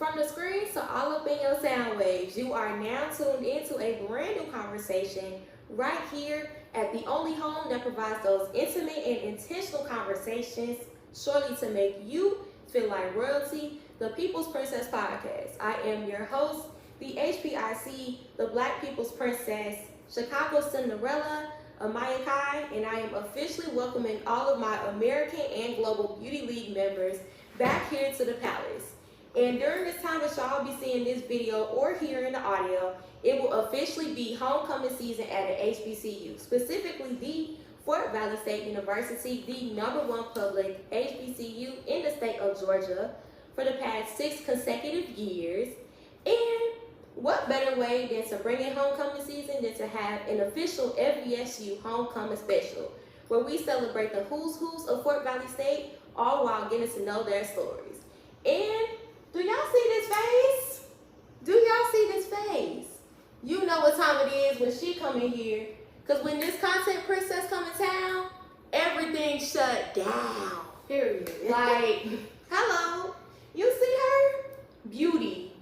From the screens to all up in your sound waves, you are now tuned into a brand new conversation right here at the only home that provides those intimate and intentional conversations, surely to make you feel like royalty, the People's Princess Podcast. I am your host, the HPIC, the Black People's Princess, Chicago Cinderella, Amaya Kai, and I am officially welcoming all of my American and Global Beauty League members back here to the Palace. And during this time that y'all be seeing this video or hearing the audio, it will officially be homecoming season at an HBCU, specifically the Fort Valley State University, the #1 public HBCU in the state of Georgia for the past 6 consecutive years. And what better way than to bring in homecoming season than to have an official FVSU homecoming special, where we celebrate the who's of Fort Valley State, all while getting to know their stories. And do y'all see this face? Do y'all see this face? You know what time it is when she come in here. Because when this content princess come in town, everything shut down. Period. Like, hello. You see her? Beauty.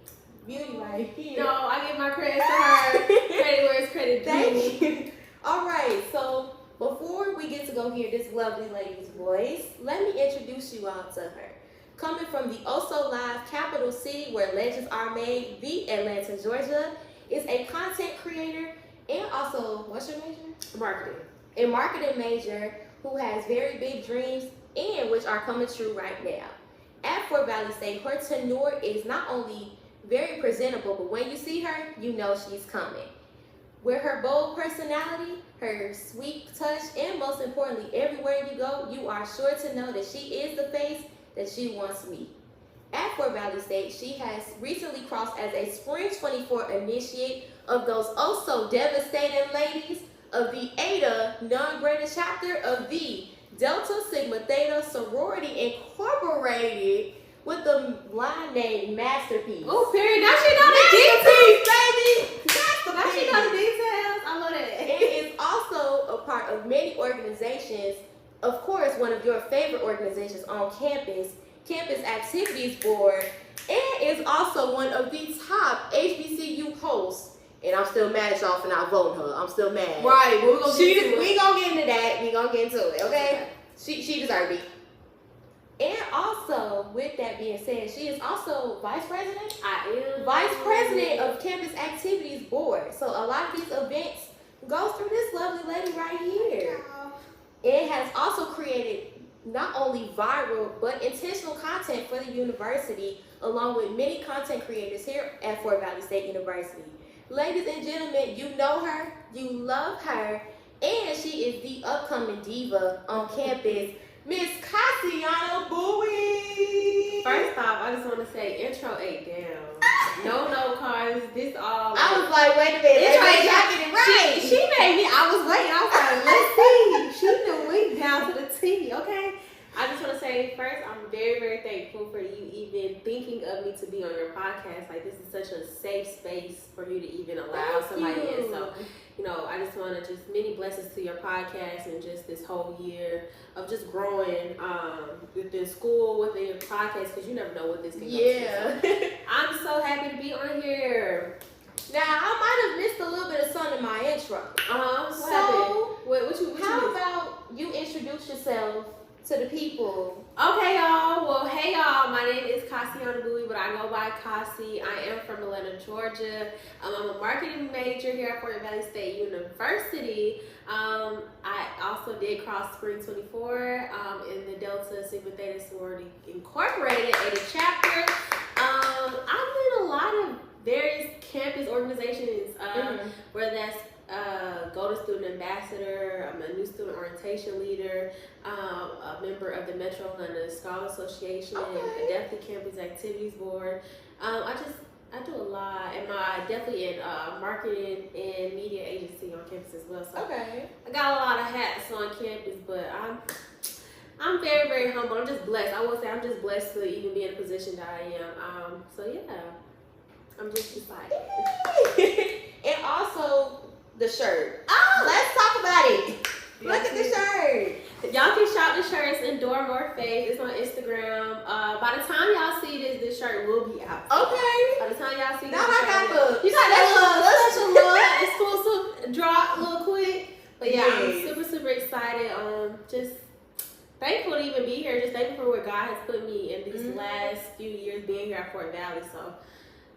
Beauty right here. No, I give my credit to her. Credit where it's credit due. Thank you. All right, so before we get to go hear this lovely lady's voice, let me introduce you all to her. Coming from the oh-so-live capital city where legends are made, the Atlanta, Georgia, is a content creator and also, what's your major? Marketing. A marketing major who has very big dreams and which are coming true right now. At Fort Valley State, her tenure is not only very presentable, but when you see her, you know she's coming. With her bold personality, her sweet touch, and most importantly, everywhere you go, you are sure to know that she is the face that she wants to meet. At Fort Valley State, she has recently crossed as a Spring 24 initiate of those oh-so-devastating ladies of the ADA non-graded chapter of the Delta Sigma Theta Sorority Incorporated with the line name Masterpiece. Oh, period. Now she know the details, baby. Now she know the details. I love that. And is also a part of many organizations. Of course, one of your favorite organizations on campus, Campus Activities Board, and is also one of the top HBCU hosts. And I'm still mad at y'all for not voting her. I'm still mad. Right, but we're gonna get into it. We gonna get into that. We gonna get into it, okay? She deserves it. And also, with that being said, she is also vice president. I am Vice president of Campus Activities Board. So a lot of these events goes through this lovely lady right here. It has also created not only viral but intentional content for the university, along with many content creators here at Fort Valley State University. Ladies and gentlemen, you know her, you love her, and she is the upcoming diva on campus, Miss Kasyana Bouie. First off, I just want to say intro 8 down. No cars. This all. I was like, wait a minute. Intro 8 y'all get it right. She made me. I was waiting. I was like, let's see. She knew me down to the T. Okay. I just want to say first, I'm very, very thankful for you even thinking of me to be on your podcast. Like, this is such a safe space for you to even allow somebody in. So, you know, I just want to just many blessings to your podcast and just this whole year of just growing within school, within your podcast, because you never know what this can go to. So, I'm so happy to be on here. Now, I might have missed a little bit of something in my intro. So, what you how about you introduce yourself to the people? Okay, y'all. Well, hey, y'all. My name is Kasyana Bouie, but I go by Kasy. I am from Atlanta, Georgia. I'm a marketing major here at Fort Valley State University. I also did cross Spring 24 in the Delta Sigma Theta Sorority Incorporated, a chapter. I'm in a lot of various campus organizations, whether that's Golden Student Ambassador, I'm a new student orientation leader, a member of the Metro Atlanta Scholar Association, a definitely Campus Activities Board. I do a lot, and definitely in marketing and media agency on campus as well. So I got a lot of hats on campus, but I'm very, very humble. I'm just blessed. I will say I'm just blessed to even be in the position that I am. So yeah, I'm just excited. And also the shirt. Let's talk about it. Look at the shirt. Y'all can shop the shirts in Door More Faith. It's on Instagram. By the time y'all see this shirt will be out. Okay. By the time y'all see Now this, I got the you got that little special little exclusive drop, little quick. But yeah, Yes. I'm super excited. Just thankful to even be here. Just thankful for where God has put me in these last few years being here at Fort Valley. So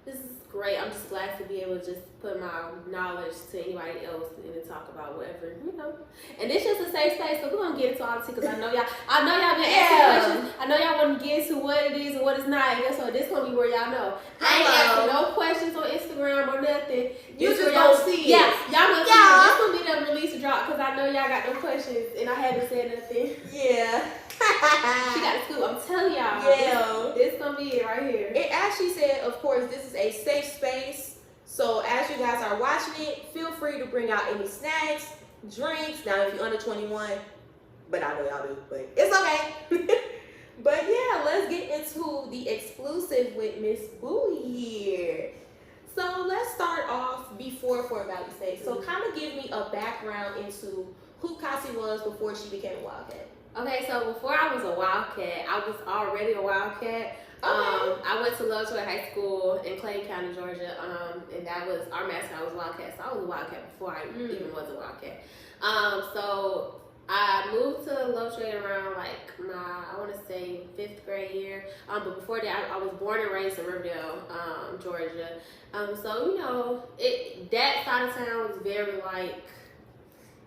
this is great. I'm just glad to be able to just put my knowledge to anybody else and then talk about whatever, you know. And it's just a safe space, so we're gonna get into all this because I know y'all been asking questions. I know y'all want to get into what it is and what it's not. And guess what? This gonna be where y'all know. I ain't asking no questions on Instagram or nothing. You This just where y'all gonna see it. Yeah, y'all gonna see it. This gonna be the release drop because I know y'all got no questions and I haven't said nothing. Yeah. She got the scoop. I'm telling y'all. Yeah. This gonna be it right here. It actually said, of course, this is a safe space. So as you guys are watching it, feel free to bring out any snacks, drinks. Now, if you're under 21, but I know y'all do, but it's okay. But yeah, let's get into the exclusive with Miss Bouie here. So let's start off before Fort Valley State. So kind of give me a background into who Kasy was before she became a wildcat. Okay, so before I was a wildcat, I was already a wildcat. I went to Lovejoy High School in Clayton County, Georgia, and that was our mascot was Wildcat. So I was a wildcat before I even was a wildcat. So I moved to Lovejoy around like I want to say 5th grade year. But before that, I was born and raised in Riverdale, Georgia. So you know, that side of town was very like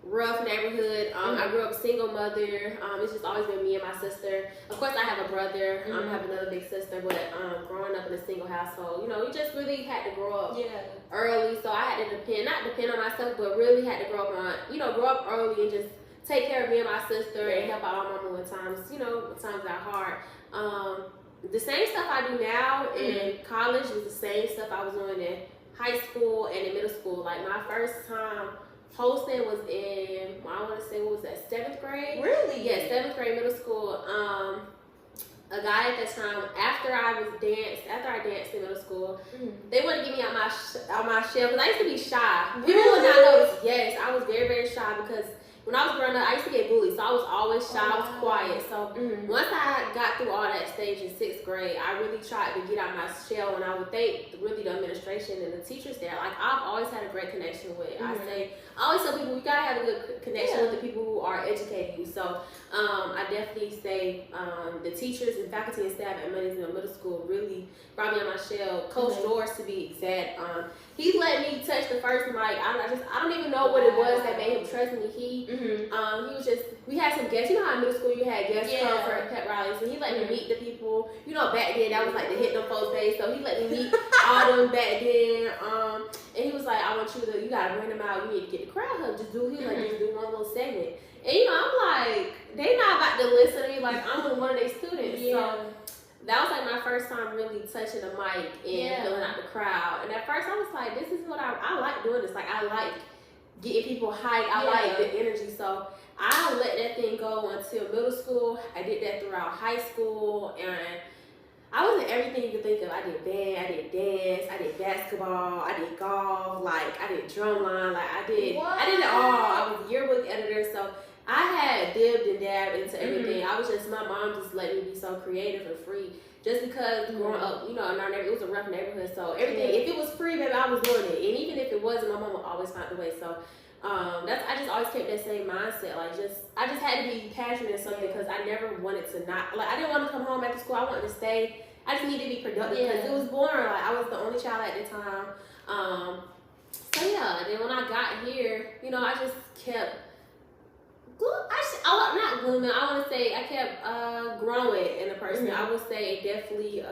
rough neighborhood. I grew up single mother. It's just always been me and my sister. Of course, I have a brother. I have another big sister. But growing up in a single household, you know, we just really had to grow up early. So I had to not depend on myself, but really had to grow up early and just take care of me and my sister and help out our mama when times got hard. The same stuff I do now in college was the same stuff I was doing in high school and in middle school. Like my first time hosting was in, I want to say, what was that, 7th grade? Really? Yeah, 7th grade middle school. A guy at that time, after I danced in middle school, they wouldn't get me out my shell because I used to be shy. People would not notice. Yes, I was very, very shy because when I was growing up, I used to get bullied, so I was always shy. I was quiet. So once I got through all that stage in 6th grade, I really tried to get out my shell, and I would thank really the administration and the teachers there. Like I've always had a great connection with. I always tell people you gotta have a good connection with the people who are educating you. So I definitely say the teachers and faculty and staff at middle school really brought me on my shell. Coach Doris, to be exact, he let me touch the first mic. I don't even know what it was that made him trust me. He was just, we had some guests. You know how in middle school you had guests come for pep rallies, and he let me meet the people. You know, back then that was like the hit them folks days. So he let me meet all them back then. And he was like, I want you gotta bring them out. You need to get the crowd up. Just do one little segment. And you know, I'm like, they not about to listen to me like I'm one of their students. So that was like my first time really touching the mic and filling out the crowd. And at first I was like, this is what I like doing this. Like I like getting people hyped. I like the energy. So I let that thing go until middle school. I did that throughout high school, and I was in everything you could think of. I did band, I did dance, I did basketball, I did golf, like I did drumline, like I did it all. I was a yearbook editor, so I had dibbed and dabbed into everything. I was just, my mom just let me be so creative and free. Just because growing up, you know, in our neighborhood, it was a rough neighborhood, so everything, if it was free, baby, I was doing it. And even if it wasn't, my mom would always find a way. So I just always kept that same mindset. Like I just had to be passionate in something because I never wanted to not, like I didn't want to come home after school. I wanted to stay. I just needed to be productive because it was boring. Like I was the only child at the time. So yeah, and then when I got here, you know, I just kept, not blooming. I want to say I kept growing in a person. I would say definitely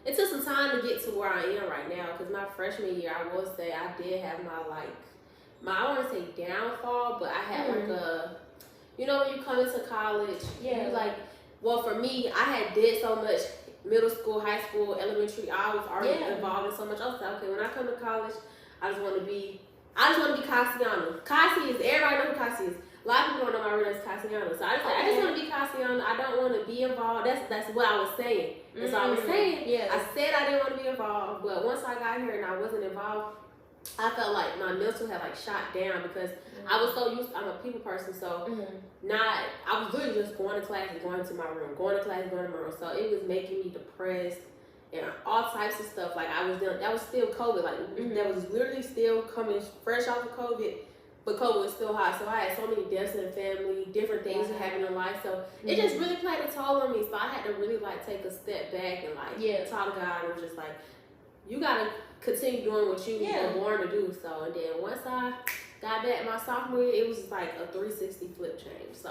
it took some time to get to where I am right now because my freshman year, I will say I did have my I want to say downfall, but I had like a, you know, when you come into college, you like, well, for me, I had did so much middle school, high school, elementary. I was already involved in so much. I was like, okay, when I come to college, I just want to be Kasyana. Kasy is, everybody knows who Kasy is. A lot of people don't know my real name is Kasyana. So I just want to be Kasyana. I don't want to be involved. That's what I was saying. That's what I was saying. I said I didn't want to be involved, but once I got here and I wasn't involved, I felt like my mental had like shot down because I was so used, I'm a people person, so I was really just going to class and going to my room, going to class, going to my room. So it was making me depressed. and all types of stuff. Like I was doing, that was still COVID. Like that was literally still coming fresh off of COVID, but COVID was still hot. So I had so many deaths in the family, different things that happened in life. So it just really played a toll on me. So I had to really like take a step back and like talk to God and just like, you gotta continue doing what you were born to do. So and then once I got back my sophomore year, it was like a 360 flip change. So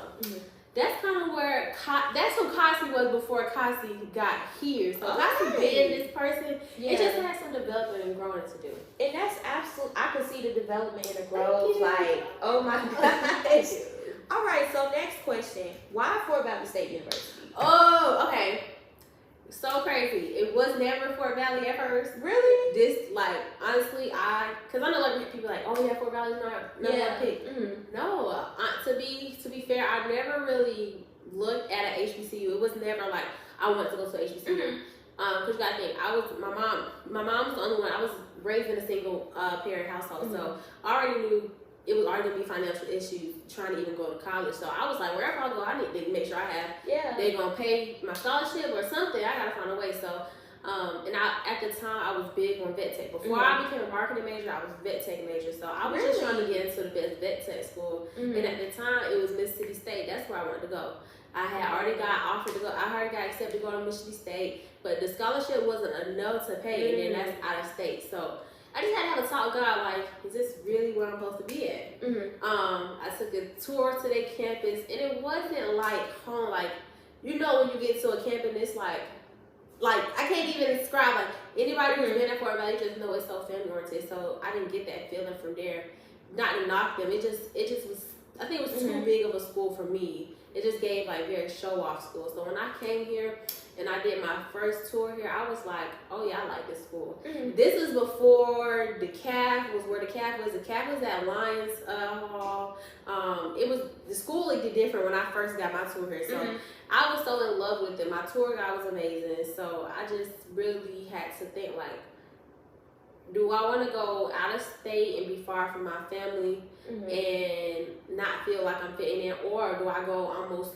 that's kind of where that's who Kasy was before Kasy got here. So Kasy being this person, it just had some development and growing to do. And that's absolute. I can see the development and the growth. Like, oh my gosh. All right. So next question: why Fort Valley State University? Oh, okay. So crazy. It was never Fort Valley at first. Really? This, like, honestly, because I know like people like, oh yeah, Fort Valley's not my pick. No, to be fair, I never really looked at an HBCU. It was never like I wanted to go to a HBCU. Because you gotta think, my mom was the only one. I was raised in a single parent household, so I already knew it was already gonna be financial issues trying to even go to college. So I was like, wherever I go, I need to make sure I have, they're gonna pay my scholarship or something. I gotta find a way. So, and at the time, I was big on vet tech. Before I became a marketing major, I was a vet tech major. So I was just trying to get into the best vet tech school. And at the time, it was Mississippi State. That's where I wanted to go. I had already got offered to go. I already got accepted to go to Mississippi State, but the scholarship wasn't enough to pay, and then that's out of state. So I just had to have a talk with God, like, is this really where I'm supposed to be at? I took a tour to their campus, and it wasn't like home. Like, you know, when you get to a campus, it's like I can't even describe. Like, anybody who's been at Fort Valley just know it's so family oriented. So I didn't get that feeling from there. Not to knock them, it just was. I think it was too big of a school for me. It just gave like very show off school. So when I came here and I did my first tour here, I was like, oh yeah, I like this school. This is before the CAF was where the CAF was. The CAF was at Lions Hall. It was, the school looked different when I first got my tour here. So I was so in love with it. My tour guide was amazing. So I just really had to think like, do I want to go out of state and be far from my family and not feel like I'm fitting in, or do I go almost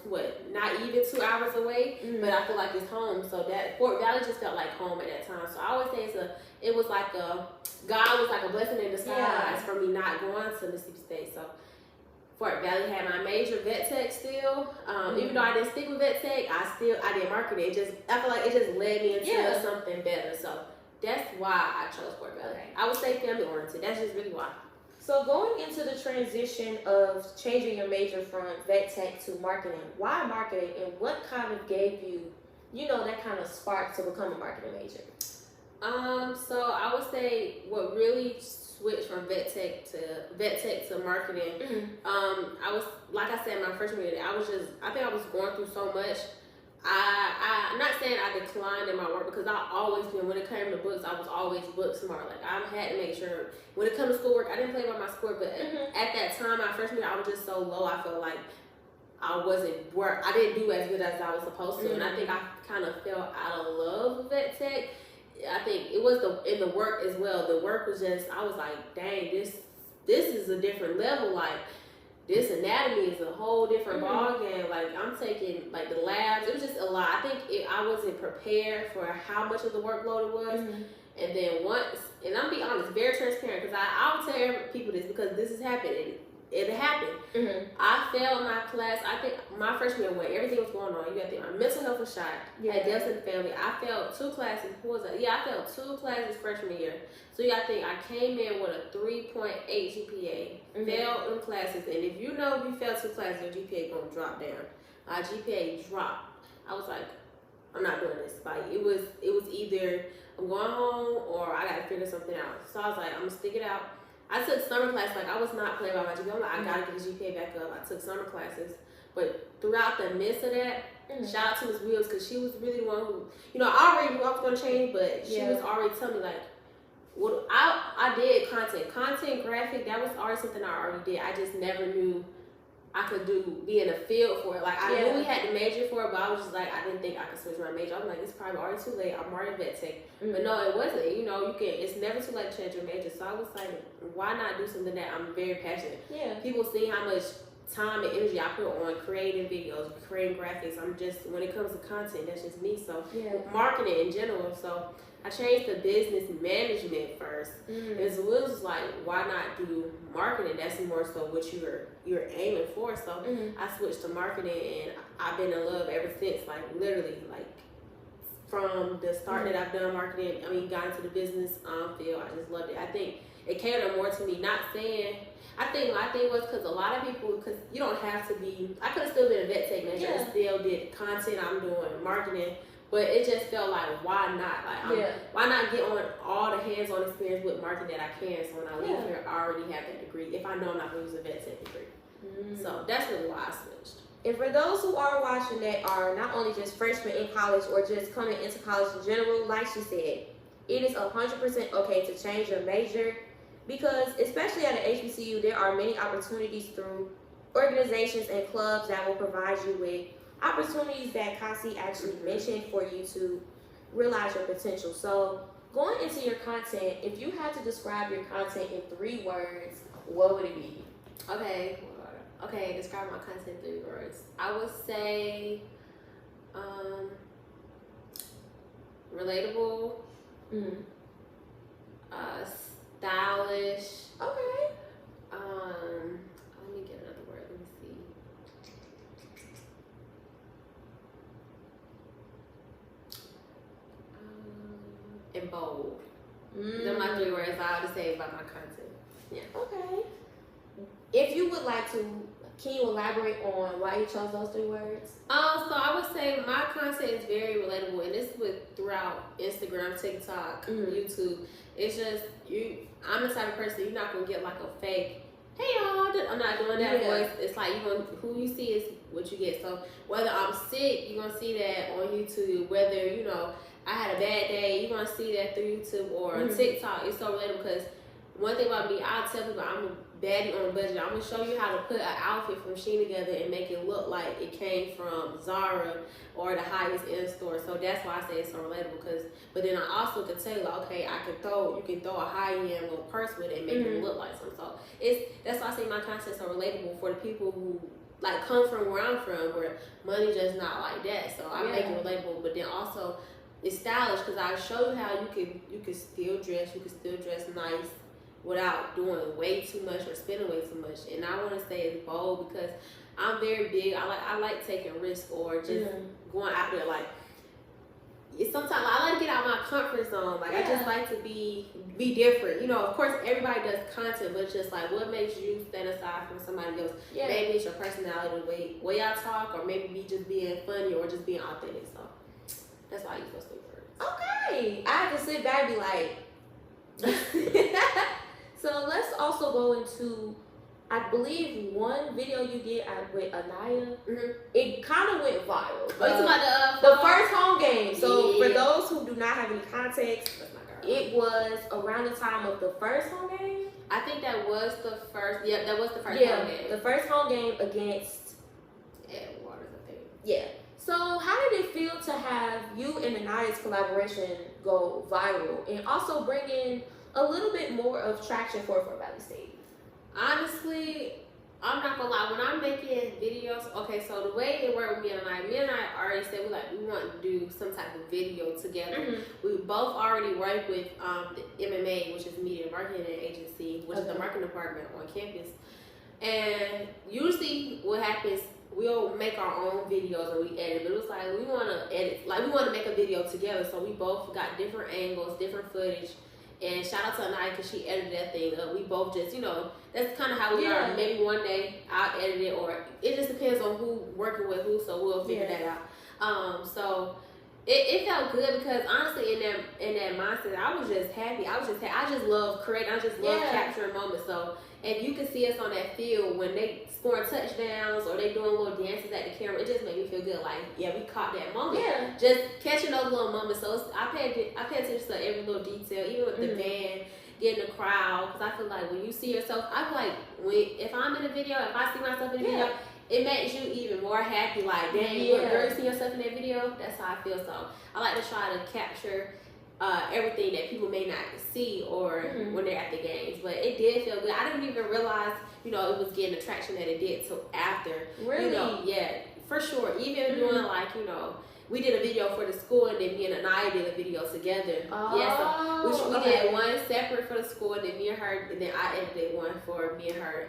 not even 2 hours away, but I feel like it's home? So that Fort Valley just felt like home at that time. So I always say it was like God was like a blessing in disguise for me not going to Mississippi State. So Fort Valley had my major vet tech still. Even though I didn't stick with vet tech, I did marketing. I feel like it just led me into something better. So that's why I chose Fort Valley. I would say family oriented. That's just really why. So going into the transition of changing your major from vet tech to marketing, why marketing, and what kind of gave you, that kind of spark to become a marketing major? So I would say what really switched from vet tech to marketing. I was, like I said, my freshman year, I think I was going through so much. I'm not saying I declined in my work, because I always been, when it came to books, I was always book smart. Like, I had to make sure, when it comes to schoolwork, I didn't play by my schoolwork, but at that time, my freshman year, I was just so low, I felt like I didn't do as good as I was supposed to, and I think I kind of fell out of love with vet tech. I think it was in the work as well. The work was just, I was like, dang, this is a different level. Like, this anatomy is a whole different ballgame. Like, I'm taking, like, the labs. It was just a lot. I think I wasn't prepared for how much of the workload it was. And then once, and I'm being honest, very transparent, because I will tell people this, because this has happened. It happened. I failed my class. I think my freshman year, when everything was going on, you got to think my mental health was shot. I had deaths in the family. I failed 2 classes. What was that? Yeah, I failed 2 classes freshman year. So you got to think, I came in with a 3.8 GPA, failed in classes, and if you fail 2 classes, your GPA going to drop down. My GPA dropped. I was like, I'm not doing this. Like, it was either I'm going home or I got to figure something out. So I was like, I'm going to stick it out. I took summer class. Like, I was not playing by my GPA. I'm like, I gotta get the GPA back up. I took summer classes, but throughout the midst of that, shout out to Ms. Wheels, because she was really the one who, I already knew I was gonna change, but she was already telling me, like, what I did content graphic. That was already something I already did. I just never knew I could be in a field for it. Like, I knew we had to major for it, but I was just like, I didn't think I could switch my major. I'm like, it's probably already too late. I'm already vet tech. But no, it wasn't. It's never too late to change your major. So I was like, why not do something that I'm very passionate? People see how much time and energy I put on creating videos, creating graphics. I'm just, when it comes to content, that's just me. So marketing in general. So I changed to business management first. And so it was like, why not do marketing? That's more so what you're aiming for. So I switched to marketing, and I've been in love ever since. Like literally, like from the start that I've done marketing, I mean, got into the business field. I just loved it. I think it catered more to me. Not saying, I think my thing was because a lot of people, because you don't have to be, I could have still been a vet tech major and still did content. I'm doing marketing. But it just felt like, why not? Like, why not get on all the hands-on experience with marketing that I can? So when I leave here, I already have that degree. If I know I'm not going to use a vet tech degree, so that's really why I switched. And for those who are watching that are not only just freshmen in college or just coming into college in general, like she said, it is 100% okay to change your major, because especially at an HBCU, there are many opportunities through organizations and clubs that will provide you with opportunities that Kasy actually mentioned for you to realize your potential. So going into your content, if you had to describe your content in 3 words, what would it be? Okay, describe my content in 3 words. I would say relatable, stylish. Okay. Let me get another word. Let me see. And bold. Those are my 3 words I would say about my content. Yeah. Okay. If you would like to, can you elaborate on why you chose those 3 words? So I would say my content is very relatable, and this with throughout Instagram, TikTok, YouTube. It's just I'm the type of person, you're not gonna get like a fake, hey y'all, I'm not doing that voice. It's like who you see is what you get. So whether I'm sick, you're gonna see that on YouTube. Whether I had a bad day, you're gonna see that through YouTube or on TikTok. It's so relatable because one thing about me, I'll tell people I'm a baddie on a budget. I'm gonna show you how to put an outfit from Shein together and make it look like it came from Zara or the highest end store. So that's why I say it's so relatable. But then I also can tell you, like, okay, you can throw a high end little purse with it and make it look like something. So that's why I say my content's so relatable for the people who like come from where I'm from, where money just not like that. So I make it relatable, but then also it's stylish because I show you how you can still dress nice without doing way too much or spending way too much. And I want to say it's bold because I'm very big. I like taking risks or just going out there. Like sometimes I like to get out of my comfort zone. Like I just like to be different. Of course everybody does content, but it's just like what makes you stand aside from somebody else. Maybe it's your personality, the way y'all talk, or maybe me just being funny or just being authentic. So that's why I use those 3 words. Okay. I have to sit back and be like So let's also go into, I believe, one video you did with Anaya. It kind of went viral. The first home game. So for those who do not have any context, it was around the time of the first home game. I think that was the first. Yeah, that was the first home game. The first home game against Waters, I think. Yeah. So how did it feel to have you and Anaya's collaboration go viral and also bring in a little bit more of traction for Valley State? Honestly, I'm not gonna lie. When I'm making videos, okay, so the way it worked with me and I already said we want to do some type of video together. We both already work with the MMA, which is Media Marketing Agency, which is the marketing department on campus. And usually what happens, we'll make our own videos and we edit, but it was like we want to make a video together. So we both got different angles, different footage. And shout out to Anaya because she edited that thing up. We both just, that's kind of how we are. Maybe one day I'll edit it, or it just depends on who working with who. So we'll figure that out. So it felt good because honestly, in that mindset, I was just happy. I just love creating. I just love capturing moments. So if you can see us on that field when they scoring touchdowns or they doing little dances at the camera, it just made me feel good. Like, we caught that moment. Just catching those little moments. So I pay attention to every little detail, even with the band, getting the crowd. Because I feel like when you see yourself, I feel like if I'm in a video, if I see myself in a video, it makes you even more happy. Like, dang, you see yourself in that video. That's how I feel. So I like to try to capture everything that people may not see or when they're at the games. But it did feel good. I didn't even realize, you know, it was getting the traction that it did till after. Really? You know, yeah, for sure. Even doing like, you know, we did a video for the school, and then me and Anaya did a video together. Yeah, so we did one separate for the school, and then me and her, and then I edited one for me and her.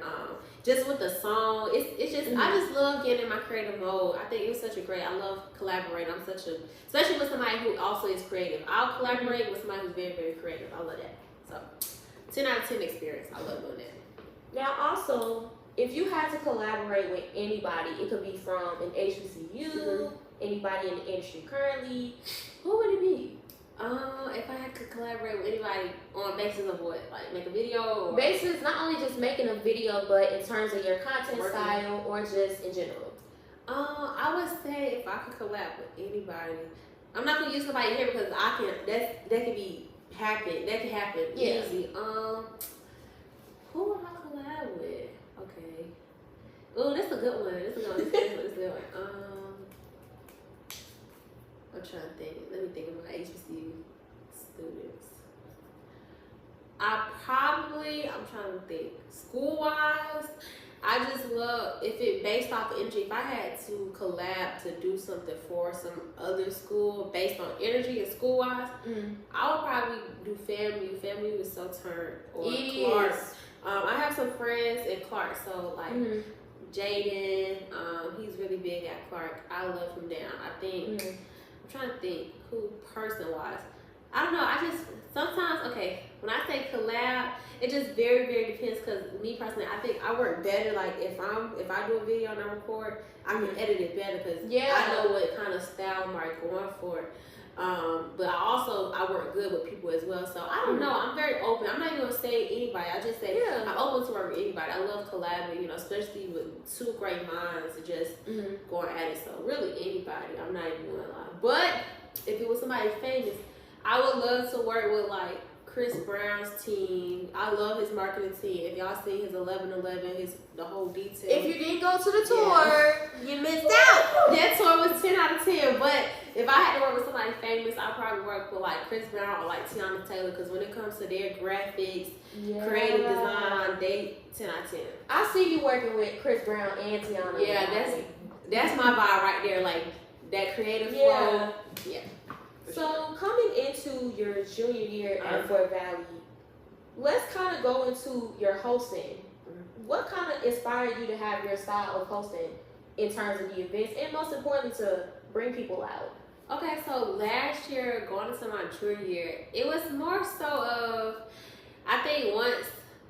Just with the song, it's just I just love getting in my creative mode. I think it was such a great. I love collaborating. I'm especially with somebody who also is creative. I'll collaborate with somebody who's very, very creative. I love that. So 10 out of 10 experience. I love doing that. Now, also, if you had to collaborate with anybody, it could be from an HBCU, anybody in the industry currently, who would it be? If I could collaborate with anybody on basis of what, like make a video? Or basis, not only just making a video, but in terms of your content style or just in general. I would say if I could collab with anybody, I'm not gonna use somebody here because I can. That could happen. That could happen easy. Who would I collab with? Okay. Oh, that's a good one. That's a good one. That's a good one. I'm trying to think. Let me think of my HBCU students. I'm trying to think. School-wise, I just love, if it based off of energy, if I had to collab to do something for some other school based on energy and school-wise, I would probably do FAMU. FAMU is so turned. Or Clark. I have some friends in Clark, so like Jaden, he's really big at Clark. I love him down. I think, I'm trying to think who person-wise. I don't know. I just sometimes, okay, when I say collab, it just very, very depends. Because me personally, I think I work better. Like if I do a video and I record, I can edit it better because I know what kind of style I'm going for. But I work good with people as well. So I don't know. I'm very open. I'm not even gonna say anybody. I just say I'm open to work with anybody. I love collaborating, you know, especially with two great minds and just going at it. So really anybody. I'm not even gonna lie. But if it was somebody famous, I would love to work with like Chris Brown's team. I love his marketing team. If y'all see his 11/11, the whole detail. If you didn't go to the tour, you missed out. That tour was 10 out of 10. But if I had to work with somebody famous, I'd probably work with like Chris Brown or like Tiana Taylor, because when it comes to their graphics, creative design, they 10 out of 10. I see you working with Chris Brown and Tiana. Yeah, that's my vibe right there. Like that creative flow. Yeah. So coming into your junior year at Fort Valley, let's kind of go into your hosting. What kind of inspired you to have your style of hosting in terms of the events, and most importantly, to bring people out? Okay, so last year, going into my junior year, it was more so of, I'm trying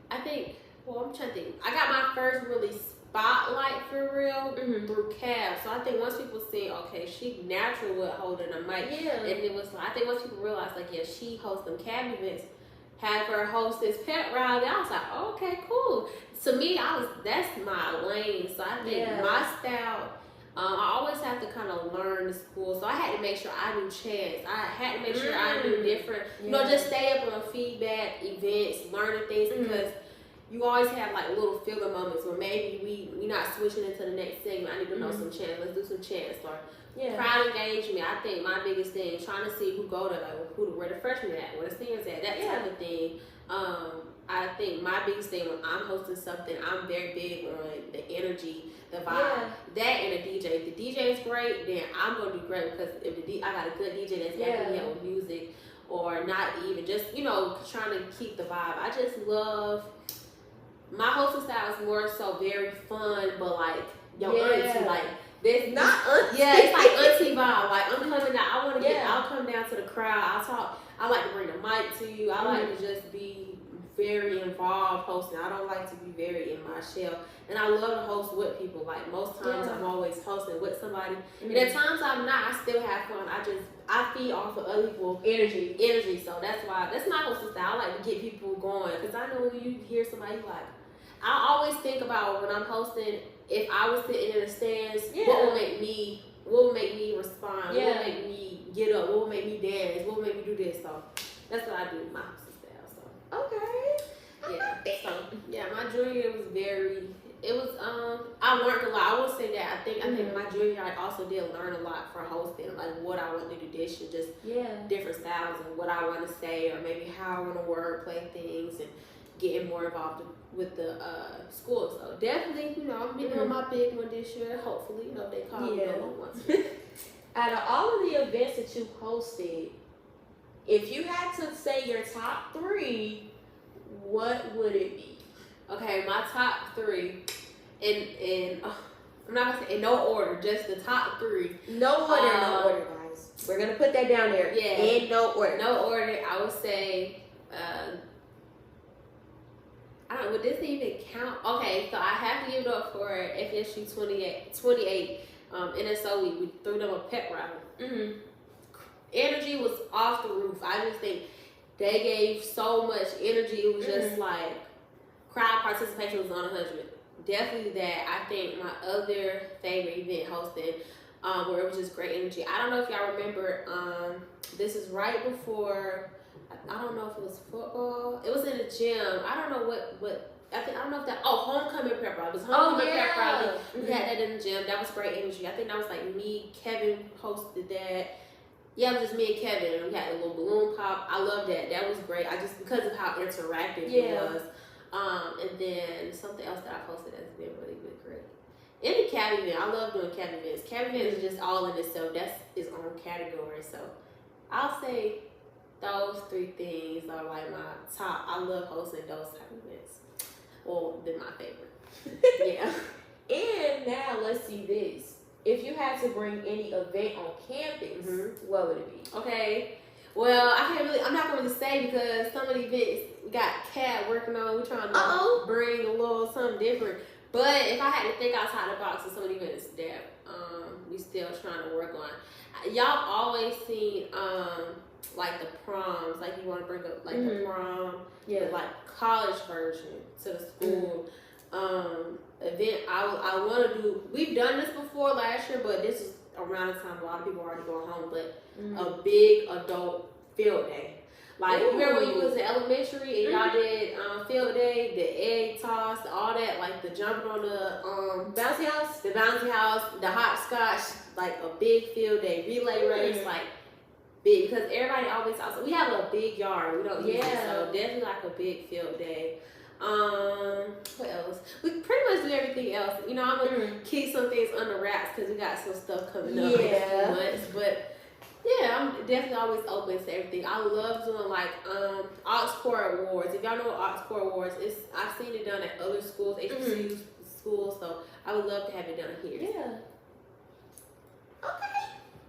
to think. I got my first really spotlight for real through Cab. So I think once people see, okay, she natural with holding a mic. And it was like, I think once people realized, like, yeah, she hosts them Cab events, had her host this pet rally, I was like, oh, okay, cool. To me, that's my lane. So I think my style, I always have to kind of learn the school. So I had to make sure I knew chants. I had to make sure I knew different, you know, just stay up on feedback, events, learning things, because you always have like little filler moments where maybe we not switching into the next segment. I need to know some chants. Let's do some chants. Or crowd engagement. I think my biggest thing, trying to see who go to, like where the freshmen at, where the seniors at, that type of thing. I think my biggest thing when I'm hosting something, I'm very big on the energy, the vibe, that and the DJ. If the DJ is great, then I'm gonna do great, because if I got a good DJ that's backing me up with music, or not even just, you know, trying to keep the vibe. I just love. My hosting style is more so very fun, but like auntie, like there's not auntie. Yeah, it's like auntie vibe. Like I'm coming down. I want to I'll come down to the crowd. I'll talk. I like to bring the mic to you. I like to just be very involved hosting. I don't like to be very in my shell. And I love to host with people. Like most times I'm always hosting with somebody. And at times I'm not, I still have fun. I feed off of other people's energy. So that's my hosting style. I like to get people going. Because I know when you hear somebody like, I always think about when I'm hosting, if I was sitting in the stands, what will make me respond? What will make me get up? What will make me dance? What will make me do this? So that's what I do with my hosting style. So okay. Yeah. So yeah, my junior year was it was I learned a lot. I will say that I think in my junior year I also did learn a lot for hosting, like what I want to do this year, just different styles and what I want to say, or maybe how I want to wordplay things and getting more involved with the school. So definitely, you know, I'm doing my big one this year. Hopefully, you know, they call me once. Out of all of the events that you hosted, if you had to say your top 3, what would it be? Okay, my top 3, and I'm not gonna say in no order, just the top 3. No order, guys. We're gonna put that down there. Yeah, in no order. No order. I would say, I don't know, would this even count? Okay, so I have to give it up for FSU 28. NSO, we threw them a pep rally. Energy was off the roof. I just think they gave so much energy. It was just like crowd participation was on 100. Definitely that. I think my other favorite event hosted, where it was just great energy. I don't know if y'all remember. This is right before. I don't know if it was football. It was in the gym. I don't know what. I don't know if that. Oh, homecoming prep rally. It was homecoming prep rally. We had that in the gym. That was great energy. I think that was like me, Kevin hosted that. Yeah, it was just me and Kevin, and we had a little balloon pop. I love that. That was great. I just because of how interactive it was. And then something else that I posted that's been really great. Any cab event, I love doing cab events. Cab events is just all in itself. That's its own category. So I'll say those 3 things are like my top. I love hosting those type of events. Well, they're my favorite. Yeah. And now let's see this. If you had to bring any event on campus, what would it be? Okay. Well, I'm not going to really say because some of the events we got Cat working on. We're trying to bring a little something different. But if I had to think outside the box of some of the events that we still trying to work on. Y'all always seen like the proms, like you want to bring up like the prom, the like college version to the school. Event I want to do. We've done this before last year, but this is around the time a lot of people are already going home. But a big adult field day. Like you remember when you was in elementary and y'all did field day, the egg toss, all that, like the jumping on the bouncy house, the hopscotch, like a big field day, relay race, like big because everybody always outside. We have a big yard. We don't use it, so definitely like a big field day. What else? We pretty much do everything else. You know, I'm gonna keep some things under wraps because we got some stuff coming up in a few months. But yeah, I'm definitely always open to everything. I love doing like Oxcore Awards. If y'all know what Oxcore Awards is, I've seen it done at other schools, HBCU schools. So I would love to have it done here. Yeah. Okay.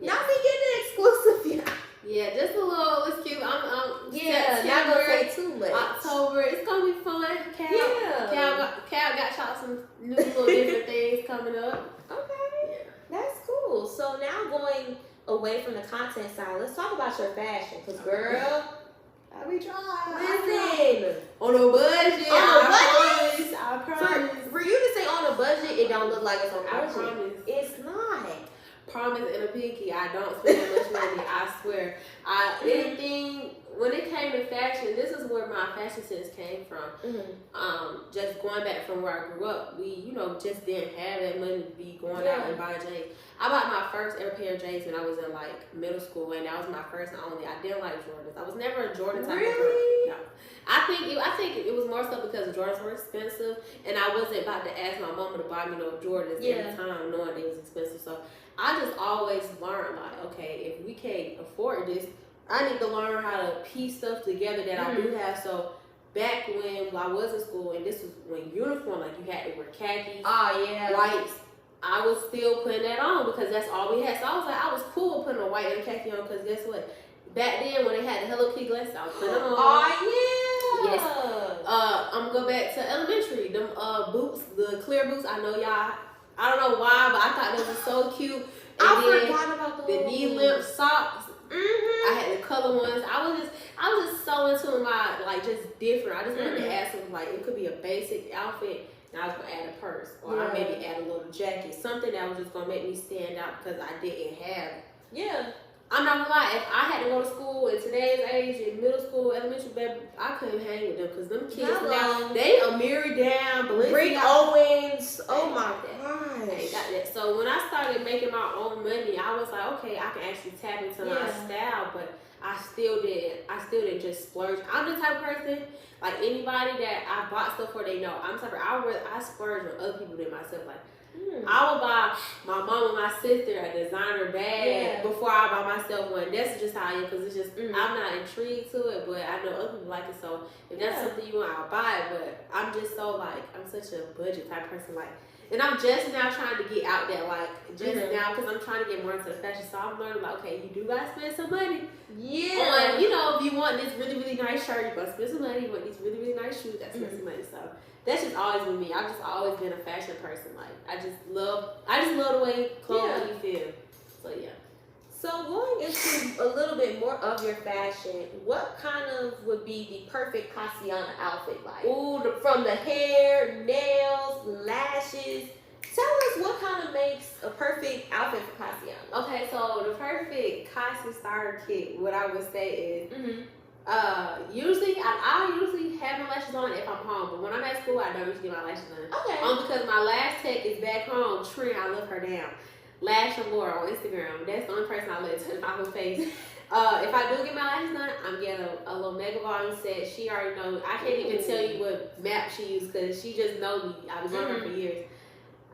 Now we get the exclusive. Yeah, just a little. Let's keep. I'm not gonna say too much. October, it's gonna be fun. Cal got y'all some new little different things coming up. Okay, that's cool. So now going away from the content side, let's talk about your fashion. Cause girl, I be trying. Listen, on a budget. I promise. For you to say on a budget, it don't look like it's on a budget. I promise. It's not. Promise and a pinky. I don't spend that much money. I swear. Anything when it came to fashion, this is where my fashion sense came from. Just going back from where I grew up, we just didn't have that money to be going out and buying J's. I bought my first ever pair of J's when I was in like middle school, and that was my first and only. I didn't like Jordans. I was never a Jordan type of girl. No. I think it was more so because Jordans were expensive, and I wasn't about to ask my mama to buy me no Jordans at the time, knowing they was expensive. So I just always learned, like, okay, if we can't afford this, I need to learn how to piece stuff together that I do have. So back when I was in school, and this was when uniform, like you had to wear khakis, whites, I was still putting that on because that's all we had. So I was like, I was cool with putting a white and a khaki on because guess what? Back then when they had the Hello Kitty glasses, I was putting them on. Yes. I'm gonna go back to elementary. Them boots, the clear boots. I know y'all. I don't know why, but I thought those were so cute. And I forgot about those. The knee length socks. I had the color ones. I was just so into my just different. I just wanted to add something like it could be a basic outfit, and I was gonna add a purse or I maybe add a little jacket, something that was just gonna make me stand out because I didn't have. I'm not gonna lie. If I had to go to school in today's age in middle school school, elementary, baby, I couldn't hang with them because them kids Hello. now, they a mirror down, Rick Owens. Oh my gosh. I ain't got that. So when I started making my own money, I was like, okay, I can actually tap into my style, but I still didn't just splurge. I'm the type of person, like anybody that I bought stuff for, they know. I'm the type of I splurge with other people than myself. Like I would buy my mom and my sister a designer bag before I buy myself one. That's just how I am, because it's just I'm not intrigued to it, but I know other people like it. So if that's something you want, I'll buy it. But I'm just so like I'm such a budget type person, like. And I'm just now trying to get out there, like, now, because I'm trying to get more into the fashion. So I'm learning, like, okay, you do got to spend some money. Yeah. On, you know, if you want this really, really nice shirt, you got to spend some money. You want these really, really nice shoes, you got to spend some money. So that's just always been me. I've just always been a fashion person. Like, I just love the way clothes make you feel. So, yeah. So going into a little bit more of your fashion, what kind of would be the perfect Kasyana outfit like? Ooh, from the hair, nails, lashes. Tell us what kind of makes a perfect outfit for Kasyana. Okay, so the perfect Kasy starter kit, what I would say is, usually I usually have my lashes on if I'm home, but when I'm at school, I don't usually get my lashes on. Okay. Because my lash tech is back home. Trent, I love her down. Lash and Laura on Instagram. That's the only person I let touch my whole face. If I do get my lashes done, I'm getting a little mega volume set. She already knows. I can't even tell you what map she used because she just knows me. I've been knowing her for years.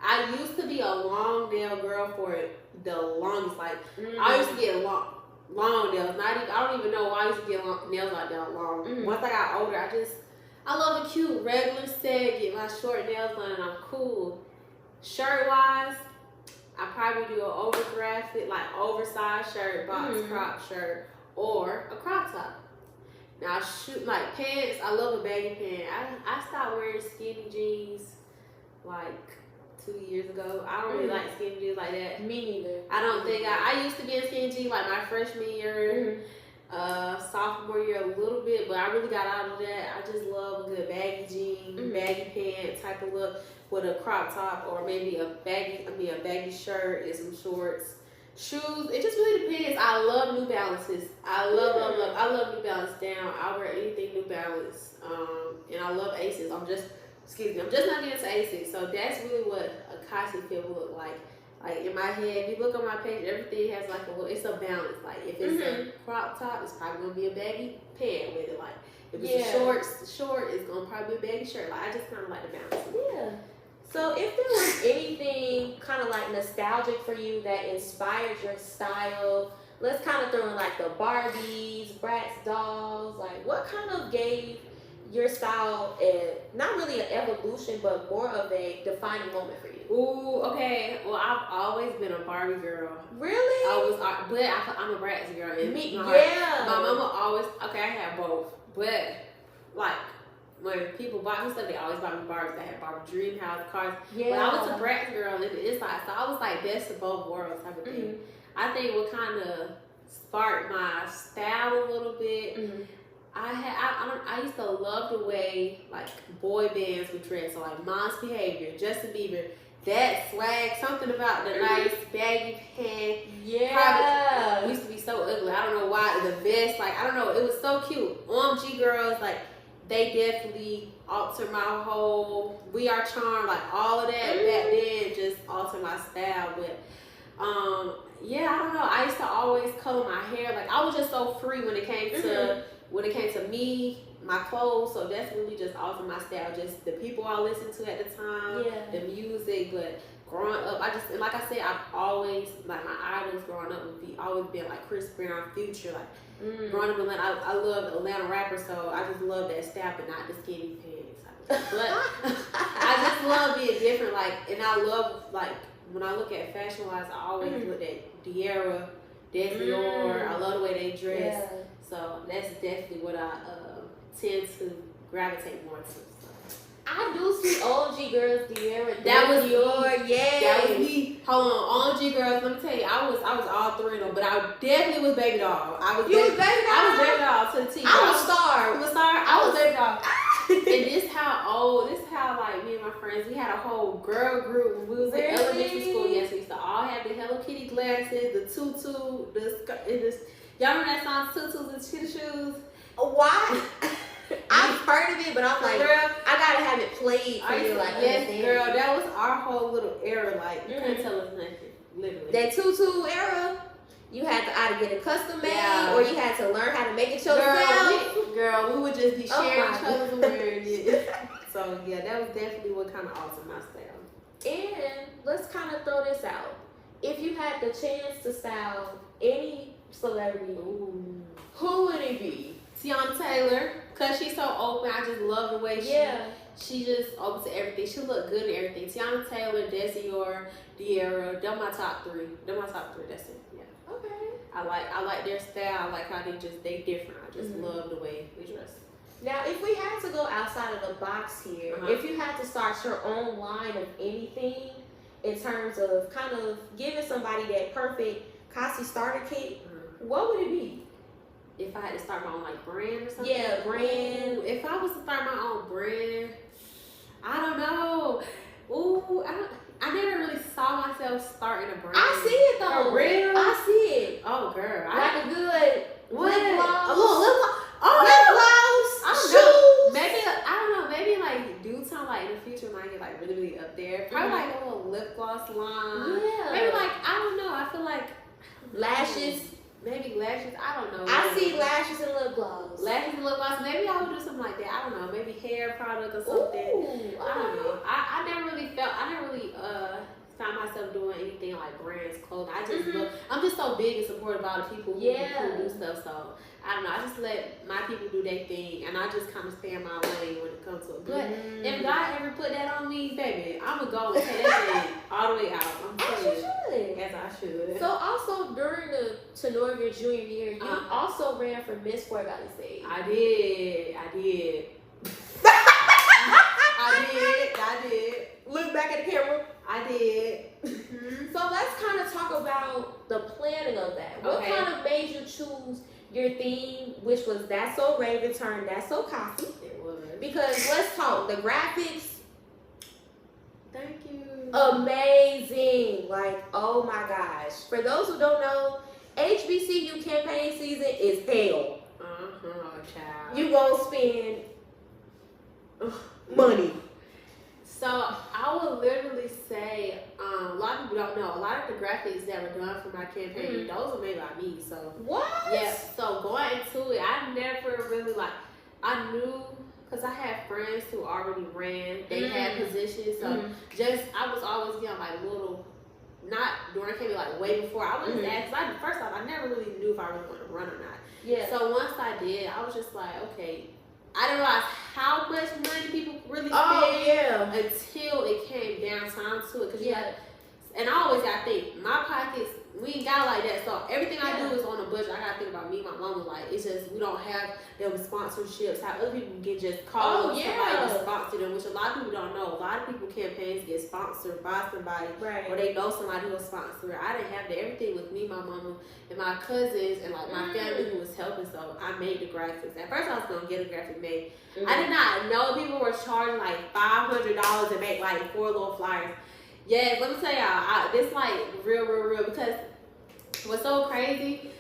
I used to be a long nail girl for the longest. Like I used to get long nails. I don't even know why I used to get nails like that long. Once I got older, I love a cute regular set. Get my short nails done, and I'm cool. Shirt wise, I probably do an oversized shirt, box crop shirt, or a crop top. Now, like pants, I love a baggy pant. I stopped wearing skinny jeans like 2 years ago. I don't really like skinny jeans like that. Me neither. I don't think I used to be in skinny jeans like my freshman year, sophomore year a little bit, but I really got out of that. I just love a good baggy jean, baggy pant type of look with a crop top, or maybe a baggy shirt and some shorts. Shoes, it just really depends. I love New Balances. I love New Balance down. I wear anything New Balance. And I love Aces. I'm just not getting into Aces. So that's really what a Kasy fit will look like. Like in my head, if you look on my page, everything has like it's a balance. Like if it's a crop top, it's probably gonna be a baggy pant with it. Like if it's a short, it's gonna probably be a baggy shirt. Like I just kind of like the balance. Yeah. So if there was anything kind of like nostalgic for you that inspired your style, let's kind of throw in like the Barbies, Bratz dolls, like what kind of gave your style not really an evolution, but more of a defining moment for you? Ooh, okay. Well, I've always been a Barbie girl. Really? But I'm a Bratz girl. My mama always, I have both. But, like, when people bought me stuff, they always bought me Barbies. They had Barbie Dream House, cars. Yeah. But I was a Bratz girl in the inside. So I was like best of both worlds type of thing. I think what kind of sparked my style a little bit, I used to love the way like boy bands would dress. So like Mom's Behavior, Justin Bieber, that swag, something about the nice baggy pants. Yeah. Probably used to be so ugly. I don't know why. The vest, like I don't know, it was so cute. OMG girls, like they definitely altered my whole We Are Charmed, like all of that back then just altered my style. But I don't know. I used to always color my hair. Like I was just so free when it came to me, my clothes. So that's really just altered my style. Just the people I listened to at the time, the music. But growing up, like I said, I've always, like my idols growing up would always been like Chris Brown, Future, like growing up in Atlanta. I love Atlanta rappers, so I just love that style, but not the skinny pants. But I just love being different, like, and I love, like, when I look at fashion wise, I always look at Dior, Dior. I love the way they dress. Yeah. So that's definitely what I tend to gravitate more to. I do see OG girls, Dior. That was Dior, yeah. That was me. Hold on, OG girls. Let me tell you, I was all three of them, but I definitely was baby doll. I was baby doll to the T. I was star. You was star. I was baby doll. And this how like me and my friends, we had a whole girl group when we was in elementary school. Yes, we used to all have the Hello Kitty glasses, the tutu, the skirt, y'all remember that song, tutus and kitty shoes? Why? I've heard of it, but I'm like, girl, I gotta have it played for you. Like, yes, understand girl, it. that was our whole little era. Like, you couldn't tell us nothing, literally. That tutu era, you had to either get a custom made or you had to learn how to make it yourself. Girl, we would just be sharing each other's God. wearing it. So yeah, that was definitely what kind of altered my style. And let's kind of throw this out. If you had the chance to style any celebrity, who would it be? Tiana Taylor, cause she's so open. I just love the way she just open to everything. She look good in everything. Tiana Taylor, Desior, Diera, they're my top three. That's it. Yeah. Okay. I like their style. I like how they different. I just love the way they dress. Now, if we had to go outside of the box here, if you had to start your own line of anything in terms of kind of giving somebody that perfect Kasy starter kit, what would it be? If I had to start my own like brand or something? Yeah, brand. Ooh, if I was to start my own brand, I don't know. Ooh, I never really saw myself starting a brand. I see it though. For real? I see it. Oh, girl. Like a good what? lip gloss. A little lip gloss. Lip gloss. I don't shoes. know. Maybe, I don't know. Maybe like due time, like in the future, when I get like really, really up there, probably like a little lip gloss line. Yeah. Maybe like, I don't know. I feel like Lashes. Maybe lashes. I don't know. I see lashes and lip gloss. Lashes and lip gloss. Maybe I would do something like that. I don't know. Maybe hair product or something. Ooh, I don't know. I never really found myself doing anything like brands, clothing. I just look. I'm just so big and supportive of all the people who do stuff. So I don't know. I just let my people do their thing, and I just kind of stay in my lane when it comes to it. But if God ever put that on me, baby, I'm gonna go and take that thing all the way out. I'm telling you. As I should. So also during the tenure of your junior year, you also ran for Miss Fort Valley State. I did. I did. Look back at the camera. I did. So let's kind of talk about the planning of that. What kind of made you choose your theme, which was That's So Raven turned That's So Kasy? It was. Because let's talk, the graphics. Thank you. Amazing. Like, oh my gosh. For those who don't know, HBCU campaign season is hell. Child. You gonna spend money. So I would literally say, a lot of people don't know, a lot of the graphics that were done for my campaign, those were made by me. So what? Yeah. So going into it, I never really I knew. Because I had friends who already ran, they had positions, so I was always getting like little, not during campaign, like way before. I was asked, first off, I never really knew if I was going to run or not. Yeah. So once I did, I was just like, okay, I didn't realize how much money people really spend until it came down time to it. Cause and I always got to think, my pockets, we ain't got like that. So everything I do is on a budget. I got to think about me and my mama. Like, it's just, we don't have them sponsorships. How other people can just call somebody to sponsor them, which a lot of people don't know. A lot of people campaigns get sponsored by somebody, or they know somebody who will sponsor it. I didn't have that. Everything with me, my mama, and my cousins, and like my family who was helping. So I made the graphics. At first, I was gonna get a graphic made. I did not know people were charging like $500 to make like 4 little flyers. Yeah, let me tell y'all, this like real, because what's so crazy,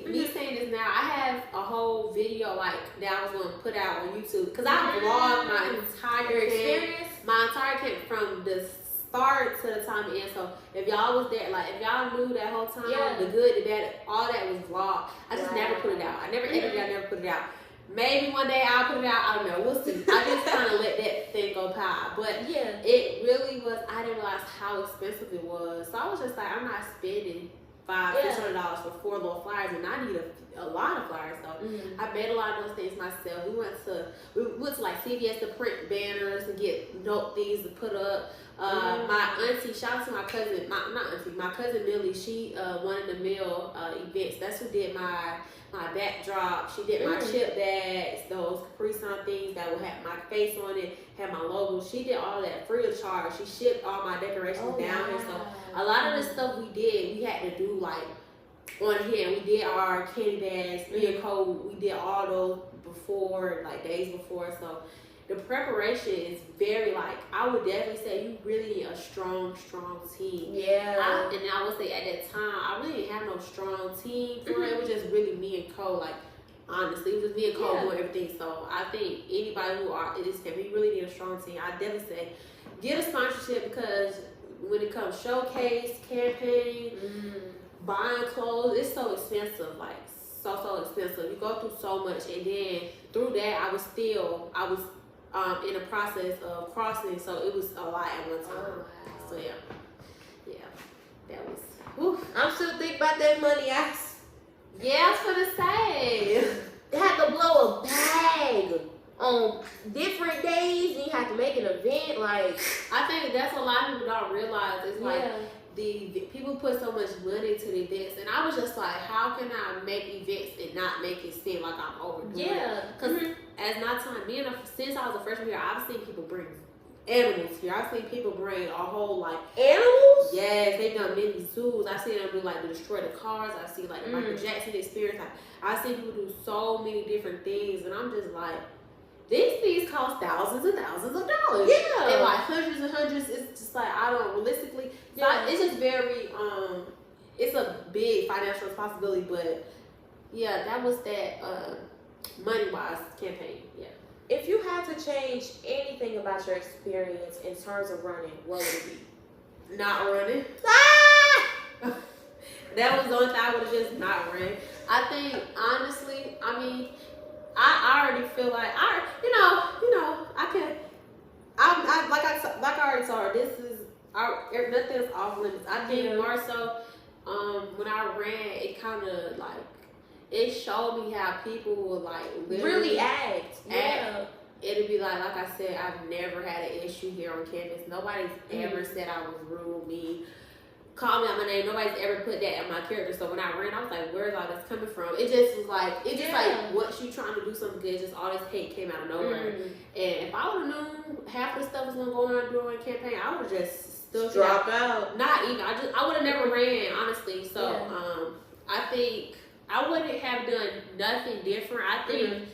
me saying this now, I have a whole video like that I was going to put out on YouTube, because I vlogged my entire experience, camp from the start to the time it ends. So if y'all was there, like if y'all knew that whole time, the good, the bad, all that was vlogged. I just never put it out. I never edited it, I never put it out. Maybe one day I'll put it out. I don't know. We'll see. I just kind of let that thing go by. But it really was. I didn't realize how expensive it was. So I was just like, I'm not spending $500-$600 for 4 little flyers, and I need a lot of flyers. So I made a lot of those things myself. We went to like CVS to print banners and get note things to put up. My auntie, shout out to my cousin, my cousin Millie. She one of the mill events. That's who did my backdrop. She did my chip bags, those Capri Sun things that would have my face on it, had my logo. She did all that free of charge. She shipped all my decorations down here. So a lot of the stuff we did, we had to do like on here. We did our candy bags, me and Cole, we did all those before, like days before. So the preparation is very, like, I would definitely say you really need a strong team. Yeah. And I would say at that time, I really didn't have no strong team for it. It was just really me and Cole, like, honest. honestly. It was just me and Cole doing everything. So I think anybody who are in this camp, you really need a strong team. I definitely say get a sponsorship, because when it comes showcase, campaign, buying clothes, it's so expensive. Like so expensive. You go through so much, and then through that, I was in the process of crossing, so it was a lot at one time. Oh, wow. So yeah, that was. Whew. I'm still thinking about that money. Yeah, I was gonna say. Had to blow a bag on different days, and you have to make an event. Like, I think that's a lot of people don't realize. It's like the people put so much money into the events, and I was just like, how can I make events and not make it seem like I'm overdoing it? Because as my time being, since I was a freshman year, I've seen people bring animals here. I've seen people bring a whole like animals. Yes, they've done many zoos. I've seen them do like the destroy the cars. I've seen like the Michael Jackson experience. I've seen people do so many different things, and I'm just like, these things cost thousands and thousands of dollars. Yeah, and like hundreds and hundreds. It's just like I don't realistically. It's just very it's a big financial responsibility, but yeah, that was that money wise campaign. Yeah. If you had to change anything about your experience in terms of running, what would it be? Not running. That was the only thing I would have just not ran. I think honestly, I mean, I already feel like I already saw her. This is nothing's off limits. I think more so when I ran, it kind of like it showed me how people will like really act. It'd be like I said, I've never had an issue here on campus. Nobody's ever said I was rude, mean, call me out my name. Nobody's ever put that in my character. So when I ran, I was like, where's all this coming from? It just was like, like, what you trying to do something good, just all this hate came out of nowhere. And if I would have known half the stuff was going to go on during the campaign, I would have just still dropped out. Not even. I would have never ran, honestly. So I think I wouldn't have done nothing different. I think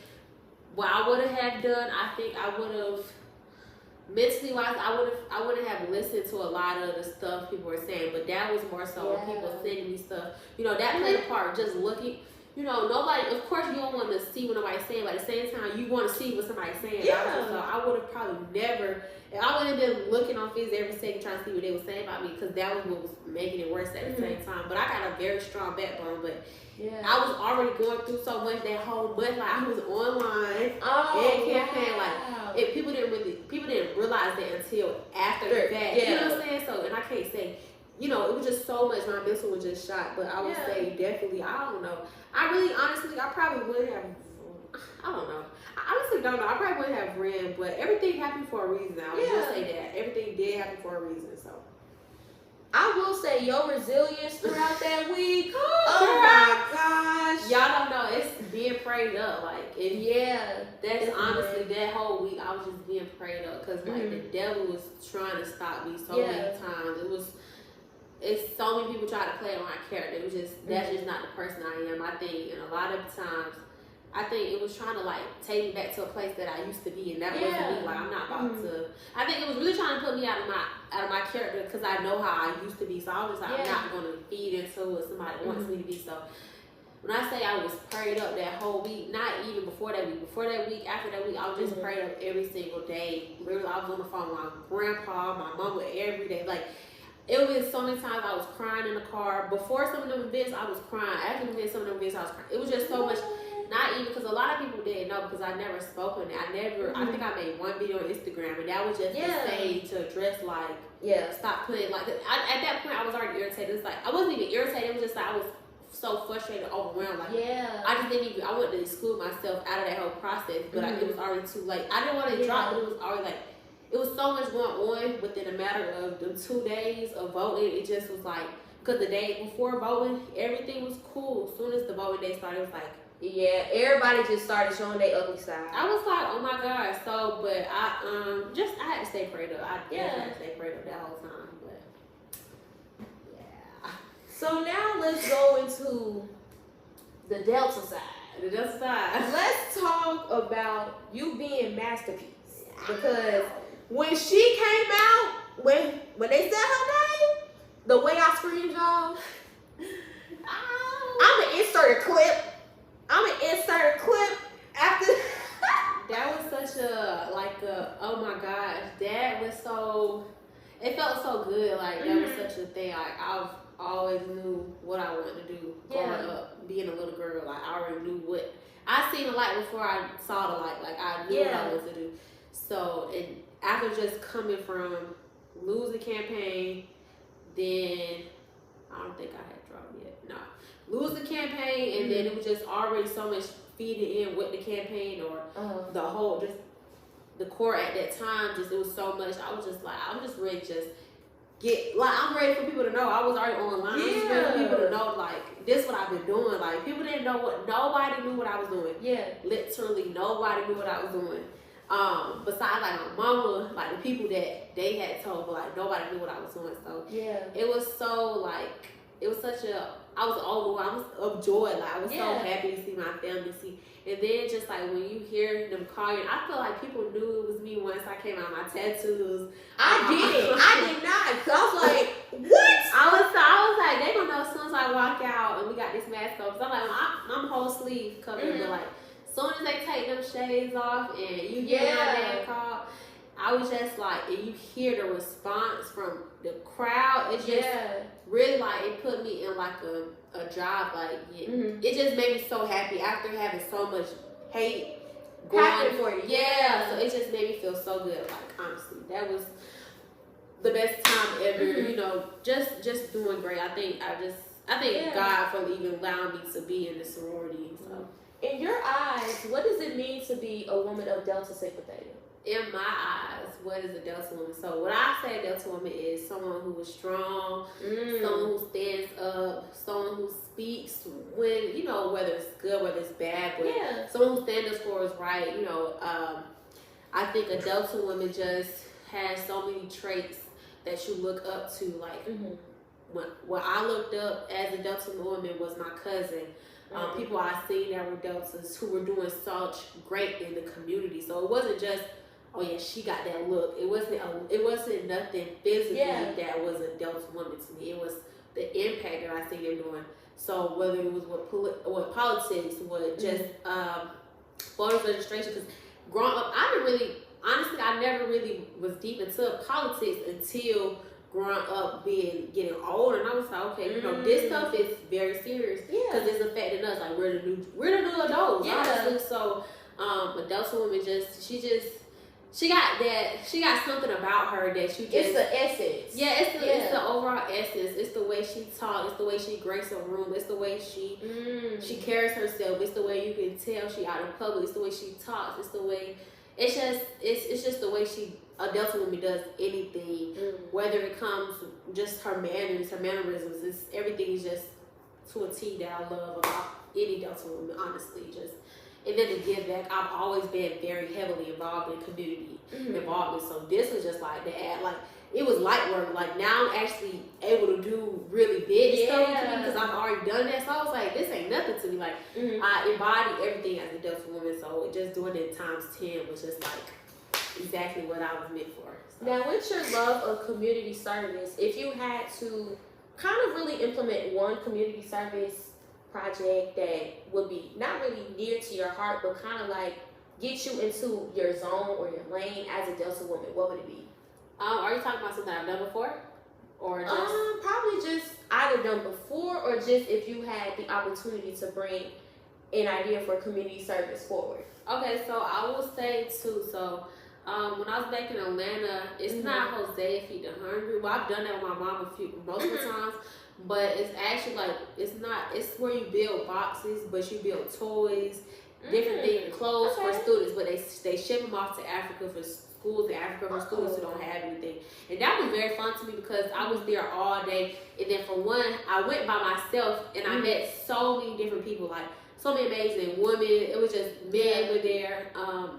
what I would have done, I think I would have mentally wise, I wouldn't have listened to a lot of the stuff people were saying, but that was more so people sending me stuff. That played a part. Just looking, nobody. Of course, you don't want to see what nobody's saying, but at the same time, you want to see what somebody's saying. Yeah. So I would have probably never. I would have been looking on Facebook every second trying to see what they were saying about me, because that was what was making it worse at the same time. But I got a very strong backbone, but. I was already going through so much that whole month. Like I was online and campaign. Like people didn't realize that until after the fact. You know what I'm saying? So, and I can't say, it was just so much. My mental was just shot. But I would say definitely. I don't know. I really, honestly, I probably wouldn't have. I don't know. I honestly don't know. I probably wouldn't have ran. But everything happened for a reason. I would just say that everything did happen for a reason. So. I will say your resilience throughout that week. Oh my gosh. Y'all don't know. It's being prayed up. Like, that's honestly, that whole week, I was just being prayed up. Because, like, the devil was trying to stop me so many times. It's so many people try to play on my character. It was just, that's just not the person I am. I think, and a lot of times, I think it was trying to like take me back to a place that I used to be, and that wasn't me. Like I'm not about to. I think it was really trying to put me out of my character, because I know how I used to be. So I was like, I'm not going to feed into what somebody wants me to be. So when I say I was prayed up that whole week, not even before that week, after that week, I was just prayed up every single day. Literally, I was on the phone with my grandpa, my mama, every day. Like it was so many times I was crying in the car. Before some of them events, I was crying. After some of them events, I was crying. It was just so much. Not even, because a lot of people didn't know, because I never spoke on it. I think I made one video on Instagram, and that was just to say, to address, like, stop putting, like, at that point, I was already irritated. It's like, I wasn't even irritated. It was just like, I was so frustrated, overwhelmed. Like, I just didn't even, I wanted to exclude myself out of that whole process, but it was already too late. I didn't want to drop, but it was already, like, it was so much going on within a matter of the 2 days of voting. It just was like, because the day before voting, everything was cool. As soon as the voting day started, it was like, everybody just started showing their ugly side. I was like, oh my God. So, but I had to stay prayed up. I had to stay prayed up that whole time. But So now let's go into the Delta side. The Delta side. Let's talk about you being Masterpiece, because when she came out, when they said her name, the way I screamed, y'all. I'm gonna insert a clip it felt so good. Like that was such a thing. Like I've always knew what I wanted to do growing up, being a little girl. Like I already knew what I seen the light before I saw the light. Like I knew what I wanted to do. So and after just coming from losing campaign, then I don't think I had dropped yet. No, lose the campaign, and then it was just already so much feeding in with the campaign or the whole just the core at that time. Just it was so much. I was just like, I'm just ready to just get like I'm ready for people to know. I was already online. I'm just ready for people to know like this what I've been doing. Like people didn't know what nobody knew what I was doing. Yeah, literally nobody knew what I was doing. Besides like my mama, like the people that they had told, but like nobody knew what I was doing. So it was so like it was such a I was overwhelmed of joy. Like I was so happy to see my family and then just like when you hear them calling, I feel like people knew it was me once I came out my tattoos. I did not. Cause I was like, what? I was like, they gonna know as soon as I walk out and we got this mask on. So I'm like, I'm whole sleeve covered, but like. As soon as they take them shades off and you get my name called, I was just like, and you hear the response from the crowd, it just really like, it put me in like a drive, like, it just made me so happy after having so much hate going for you. So it just made me feel so good, like, honestly, that was the best time ever, you know, just doing great. I thank God for even allowing me to be in the sorority, so. In your eyes, what does it mean to be a woman of Delta Sigma Theta? In my eyes, what is a Delta woman? So what I say a Delta woman is someone who is strong, someone who stands up, someone who speaks when, you know, whether it's good, whether it's bad, but someone who stands up for what's right, you know. I think a Delta woman just has so many traits that you look up to. Like, what I looked up as a Delta woman was my cousin. People I seen that were Deltas who were doing such great in the community. So it wasn't just, oh yeah, she got that look. It wasn't nothing physically that was a Delta woman to me. It was the impact that I seen them doing. So whether it was what politics, what just voters registration, because growing up, I never really was deep into politics until growing up, getting older, and I was like, okay, you know, this stuff is very serious because it's affecting us. Like we're the new adults, honestly. So, a Delta woman she got something about her that you just. It's the essence. Yeah, it's the overall essence. It's the way she talks. It's the way she graces a room. It's the way she carries herself. It's the way you can tell she out in public. It's the way she talks. It's the way. It's just the way a Delta woman does anything, whether it comes just her manners, her mannerisms. Everything is just to a T that I love about any Delta woman, honestly. And then to give back, I've always been very heavily involved in community involvement. So this was just like like it was light work. Like now I'm actually able to do really big stuff because I've already done that. So I was like, this ain't nothing to me. Like I embody everything as a Delta woman. So just doing it times 10 was just like exactly what I was meant for. So. Now, with your love of community service, if you had to kind of really implement one community service project that would be not really near to your heart, but kind of like get you into your zone or your lane as a Delta woman, what would it be? Are you talking about something I've done before? Or just probably just either done before or just if you had the opportunity to bring an idea for community service forward. Okay, so I will say too, so when I was back in Atlanta, it's not Hosea Feed the Hungry. Well, I've done that with my mom multiple times, but it's actually like, it's where you build boxes, but you build toys, different things, clothes for students, but they ship them off to Africa for schools in Africa for students who don't have anything. And that was very fun to me because I was there all day. And then for one, I went by myself and I met so many different people, like so many amazing women. It was just men were there.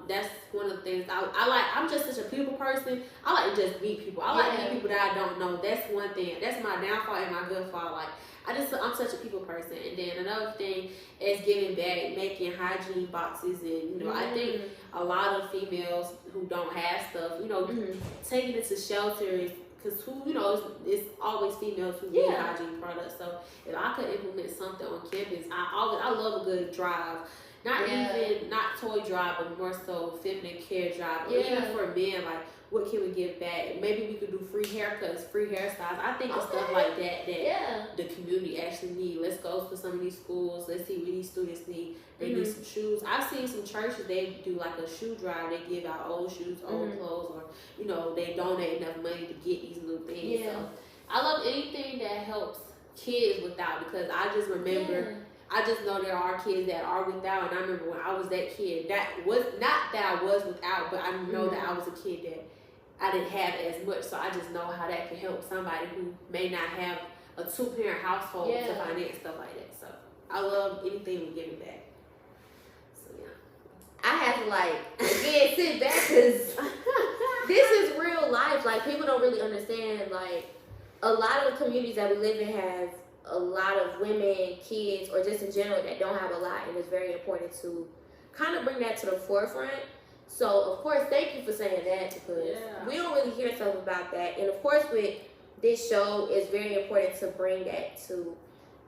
That's one of the things I like. I'm just such a people person. I like to just meet people. I like to meet people that I don't know. That's one thing. That's my downfall and my good fall. Like I'm such a people person. And then another thing is giving back, making hygiene boxes, and I think a lot of females who don't have stuff, taking it to shelters, because it's always females who need hygiene products. So if I could implement something on campus, I love a good drive. Not toy drive, but more so feminine care drive. Or Yeah. even for men, like, what can we give back? Maybe we could do free haircuts, free hairstyles. I think it's stuff like that Yeah. the community actually need. Let's go to some of these schools. Let's see what these students need. They need some shoes. I've seen some churches, they do like a shoe drive. They give out old shoes, old clothes, or, you know, they donate enough money to get these new things. Yeah. So I love anything that helps kids without, because I just remember, I just know there are kids that are without, and I remember when I was that kid, that was not that I was without, but I know that I was a kid that I didn't have as much, so I just know how that can help somebody who may not have a 2-parent household to finance stuff like that. So I love anything we give back. So yeah, I had to like again sit back because this is real life. Like, people don't really understand. Like, a lot of the communities that we live in have a lot of women, kids, or just in general that don't have a lot, and it's very important to kind of bring that to the forefront. So, of course, thank you for saying that, because we don't really hear stuff about that. And, of course, with this show, it's very important to bring that to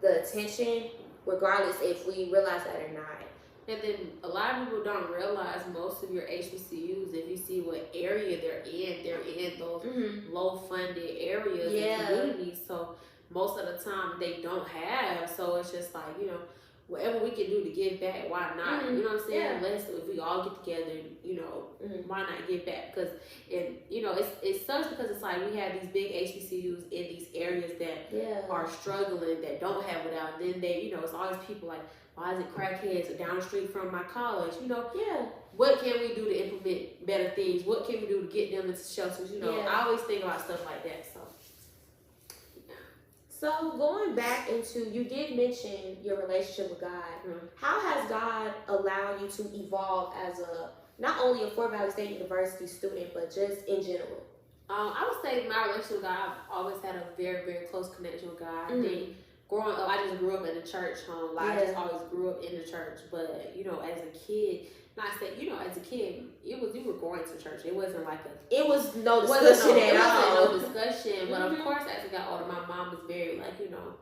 the attention, regardless if we realize that or not. And then a lot of people don't realize most of your HBCUs, if you see what area they're in those low-funded areas and communities. So most of the time they don't have. So it's just like, you know, whatever we can do to give back, why not? You know what I'm saying? If we all get together, you know, why not give back? Because, and you know, it sucks because it's like we have these big HBCUs in these areas that are struggling, that don't have it out. Then they, you know, it's always people like, why is it crackheads down the street from my college? You know, what can we do to implement better things? What can we do to get them into shelters? You know, I always think about stuff like that. So going back into, you did mention your relationship with God. How has God allowed you to evolve as a, not only a Fort Valley State University student, but just in general? I would say my relationship with God, I've always had a very, very close connection with God. I think growing up, I just grew up in a church home. Like, I just always grew up in the church. But, you know, as a kid, as a kid, you were going to church. It wasn't like it was no discussion at all. No discussion. But of course, as I got older, my mom was very like, you know,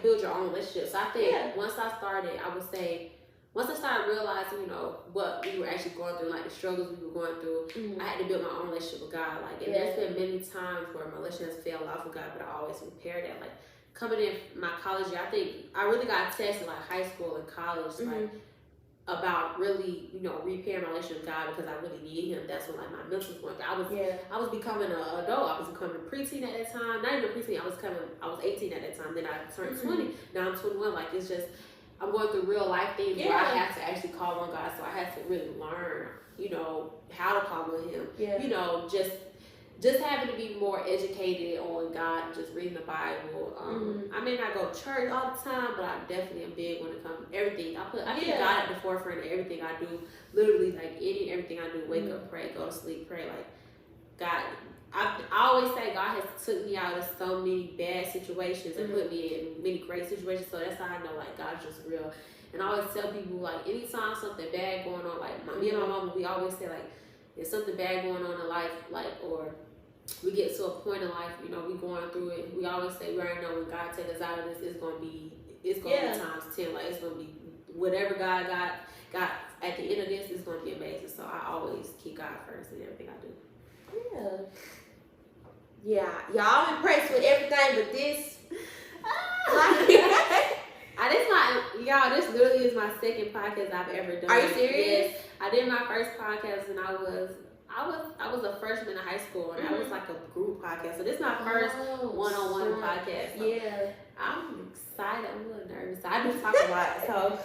build your own relationship. So I think once I started realizing, you know, what we were actually going through, like the struggles we were going through, I had to build my own relationship with God. Like, and there's been many times where my relationship has failed off with God, but I always repaired that. Like, coming in my college year, I think I really got tested, like high school and college, like, about really, you know, repairing my relationship with God, because I really needed Him. That's when, like, my mental was going through. I was becoming an adult. I was becoming a preteen at that time. Not even a preteen. I was 18 at that time. Then I turned 20. Now I'm 21. Like, it's just, I'm going through real life things where I have to actually call on God. So I had to really learn, you know, how to call on Him. You know, just having to be more educated on God and just reading the Bible. I may not go to church all the time, but I definitely am big when it comes to everything. I keep God at the forefront of everything I do. Literally, like, everything I do, wake up, pray, go to sleep, pray. Like, God, I always say God has took me out of so many bad situations and put me in many great situations. So that's how I know, like, God's just real. And I always tell people, like, anytime something bad going on, like, me and my mama, we always say, like, there's something bad going on in life, like, or we get to a point in life, you know, we going through it. We always say, we already know when God takes us out of this, it's gonna be times 10. Like, it's gonna be whatever God got at the end of this, is gonna be amazing. So I always keep God first in everything I do. Y'all, I'm impressed with everything, but this, this literally is my second podcast I've ever done. Are you serious? Yes, I did my first podcast when I was a freshman in high school, and that was like a group podcast. So this is my first one-on-one podcast. So I'm excited. I'm a little nervous. I do talk a lot. So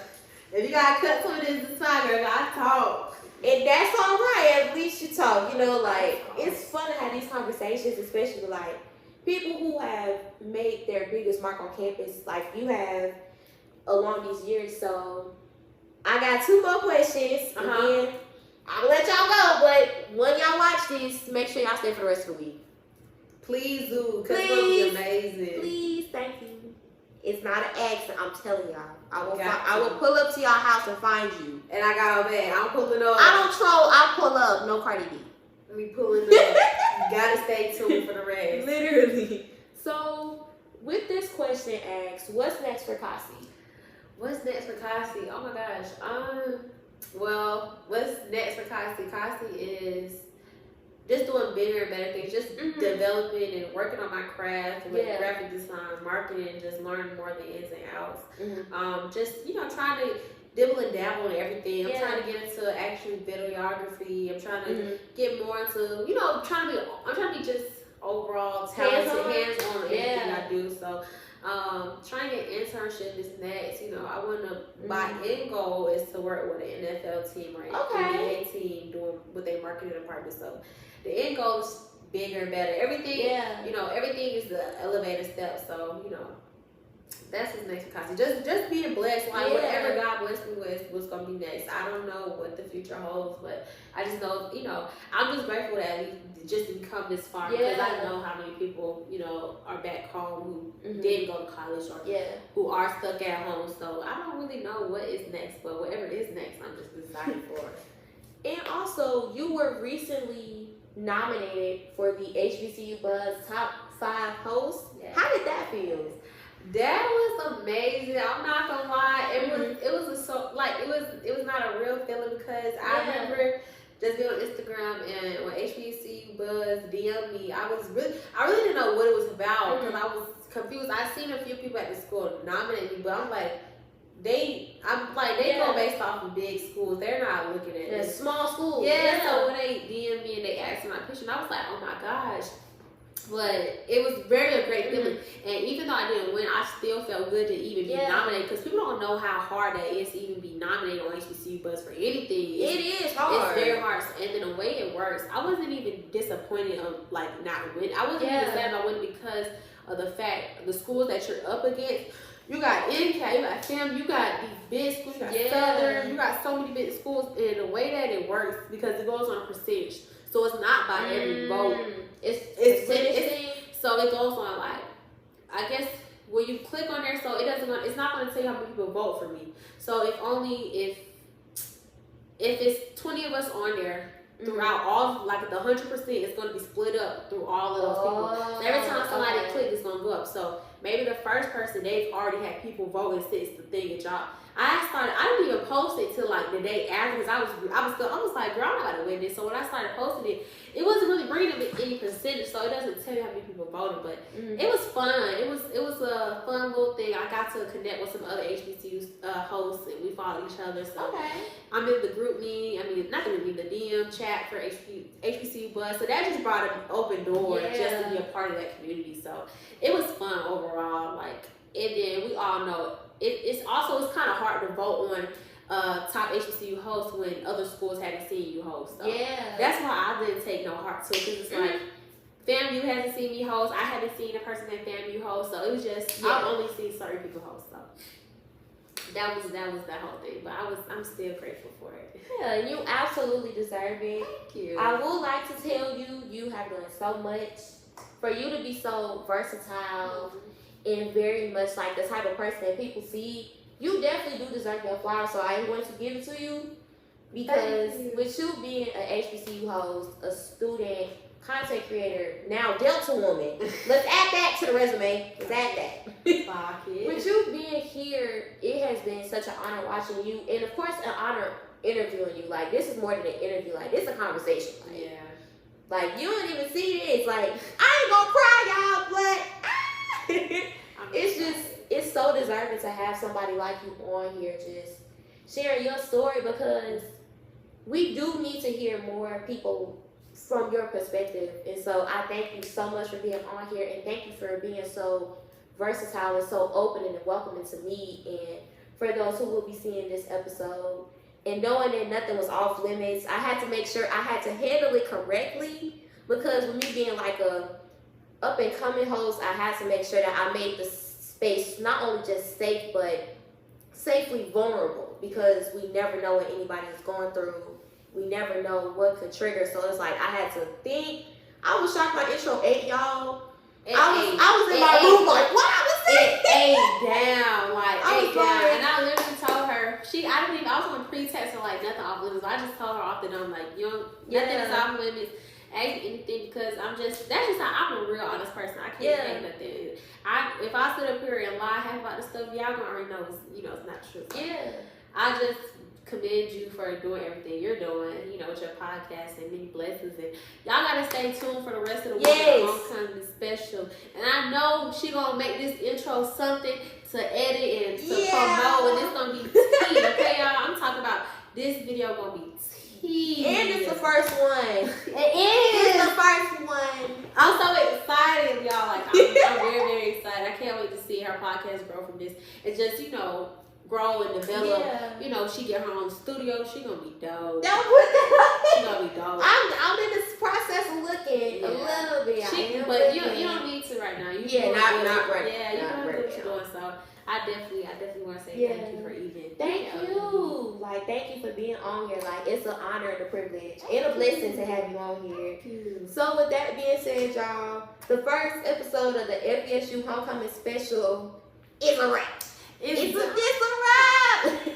if you gotta cut some of this, it's fine, girl. I talk. And that's all right. At least you talk. You know, like, it's fun to have these conversations, especially with, like, people who have made their biggest mark on campus, like you have, along these years. So I got 2 more questions. And then I'm gonna let y'all go, but when y'all watch this, make sure y'all stay for the rest of the week. Please do, because it'll be amazing. Please, thank you. It's not an accident, I'm telling y'all. I will pull up to y'all house and find you. And I got a bag. I'm pulling up. I don't troll, I pull up. No Cardi B. We pulling up. You gotta stay tuned for the rest. Literally. So, with this question asked, what's next for Kasy? What's next for Kasy? Oh my gosh. Well, what's next for Kasy? Kasy is just doing bigger and better things, just developing and working on my craft with graphic design, marketing, just learning more of the ins and outs. Just, trying to dibble and dabble in everything. I'm trying to get into actually videography. I'm trying to get more into, I'm trying to be just overall talented, hands-on in everything I do. So, trying to get internship is next. I want to. My end goal is to work with an NFL team, right? NBA team doing with their marketing department. So, the end goal is bigger and better. Everything, everything is the elevator step. So, that's what's next for Kasy. Just being blessed. Like whatever God blessed me with, what's gonna be next. I don't know what the future holds, but I just know, I'm just grateful that we just come this far because I know how many people, are back home who didn't go to college or who are stuck at home. So I don't really know what is next, but whatever is next, I'm just excited for. And also, you were recently nominated for the HBCU Buzz Top 5 Host. How did that feel? That was amazing. I'm not gonna lie. It was not a real feeling because I remember just being on Instagram and when HBCU Buzz DM'd me, I really didn't know what it was about because I was confused. I seen a few people at the school nominate me, but I'm like, they go based off of big schools. They're not looking at it. Small schools. So when they DM'd me and they asked me my picture, I was like, oh my gosh. But it was a great feeling. And even though I didn't win, I still felt good to even be nominated because people don't know how hard that is to even be nominated on HBCU Buzz for anything. It is hard. It's very hard. And then the way it works, I wasn't even disappointed of not winning. I wasn't even sad about winning because of the fact the schools that you're up against. You got MCAT, you got FAM, you got these big schools, you got Southern, you got so many big schools. And the way that it works, because it goes on a percentage. So it's not by every vote. So it goes on I guess when you click on there, so it's not gonna tell you how many people vote for me. So if it's 20 of us on there throughout all the 100%, it's gonna be split up through all of those people. So every time somebody clicks, it's gonna go up. So maybe the first person, they've already had people voting since the thing and y'all. I didn't even post it till the day after because I was like, girl, I'm not gonna win this. So when I started posting it, it wasn't really bringing up any percentage, so it doesn't tell you how many people voted. But it was fun. It was a fun little thing. I got to connect with some other HBCU hosts, and we followed each other. So I'm in the group meeting. Not the group meeting, the DM chat for HBCU Buzz. So that just brought an open door just to be a part of that community. So it was fun overall. And then we all know. It's kind of hard to vote on top HBCU hosts when other schools haven't seen you host. So that's why I didn't take no heart to it because it's FAMU hasn't seen me host. I haven't seen a person at FAMU host. So it was just I've only seen certain people host. So that was that whole thing. But I'm still grateful for it. Yeah, you absolutely deserve it. Thank you. I would like to tell you, you have done so much. For you to be so versatile. And very much the type of person that people see, you definitely do deserve your flowers. So I am going to give it to you because with you being an HBCU host, a student, content creator, now Delta woman, let's add that to the resume. Let's add that. With you being here, it has been such an honor watching you, and of course, an honor interviewing you. This is more than an interview. This is a conversation. You don't even see this. I ain't gonna cry, y'all, but. It's so deserving to have somebody like you on here just sharing your story because we do need to hear more people from your perspective. And so I thank you so much for being on here and thank you for being so versatile and so open and welcoming to me and for those who will be seeing this episode and knowing that nothing was off limits. I had to make sure I had to handle it correctly because with me being a up and coming host, I had to make sure that I made the space not only just safe, but safely vulnerable because we never know what anybody is going through. We never know what could trigger. So it's I had to think. I was shocked my intro ate, y'all. I was in my room what I was saying? It ate down, ate down. And I literally told her, I was on pretext of nothing off limits. I just told her off the dome, nothing is off limits. Ask me anything because that's just how I'm a real honest person. I can't say nothing. If I sit up here and lie half about the stuff, y'all gonna already know it's not true. I commend you for doing everything you're doing, you know, with your podcast and many blessings. And y'all gotta stay tuned for the rest of the week. Yes. Homecoming special. And I know she gonna make this intro something to edit and to promote, and it's gonna be tea, okay, y'all? I'm talking about this video gonna be tea. And it's the first one. It is. It's the first one. I'm so excited, y'all. Like, I'm very, very excited. I can't wait to see her podcast grow from this. It's just, you know, grow and develop. Yeah. You know, she get her own studio. She gonna be dope. Don't put that. She gonna be dope. I'm in this process of looking a little bit. But you don't need to right now. You not right. Yeah, you not know right what you're doing. So I definitely want to say thank you for even. Thank you. Like, thank you for being on here. Like, it's an honor and a privilege and a blessing to have you on here. So with that being said, y'all, the first episode of the FBSU Homecoming Special is a wrap. It's a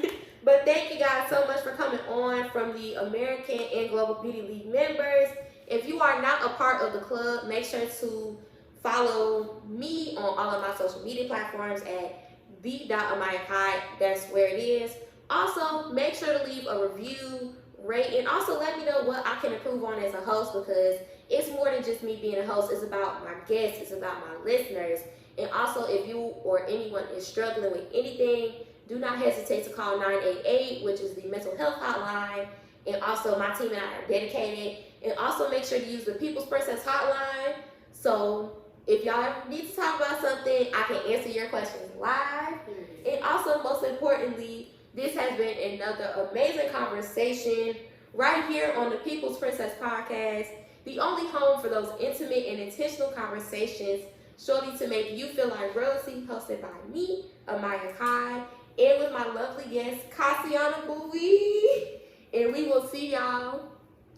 wrap. But thank you guys so much for coming on from the American and Global Beauty League members. If you are not a part of the club, make sure to follow me on all of my social media platforms at b.amayakai. That's where it is. Also, make sure to leave a review, rate, and also let me know what I can improve on as a host, because it's more than just me being a host. It's about my guests. It's about my listeners. And also, if you or anyone is struggling with anything, do not hesitate to call 988, which is the mental health hotline. And also, my team and I are dedicated. And also, make sure to use the People's Princess hotline. So, if y'all ever need to talk about something, I can answer your questions live. And also, most importantly, this has been another amazing conversation right here on the People's Princess podcast, the only home for those intimate and intentional conversations, surely to make you feel like royalty, hosted by me, Amaya Kai, and with my lovely guest, Kasyana Bouie. And we will see y'all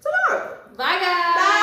tomorrow. Bye, guys. Bye.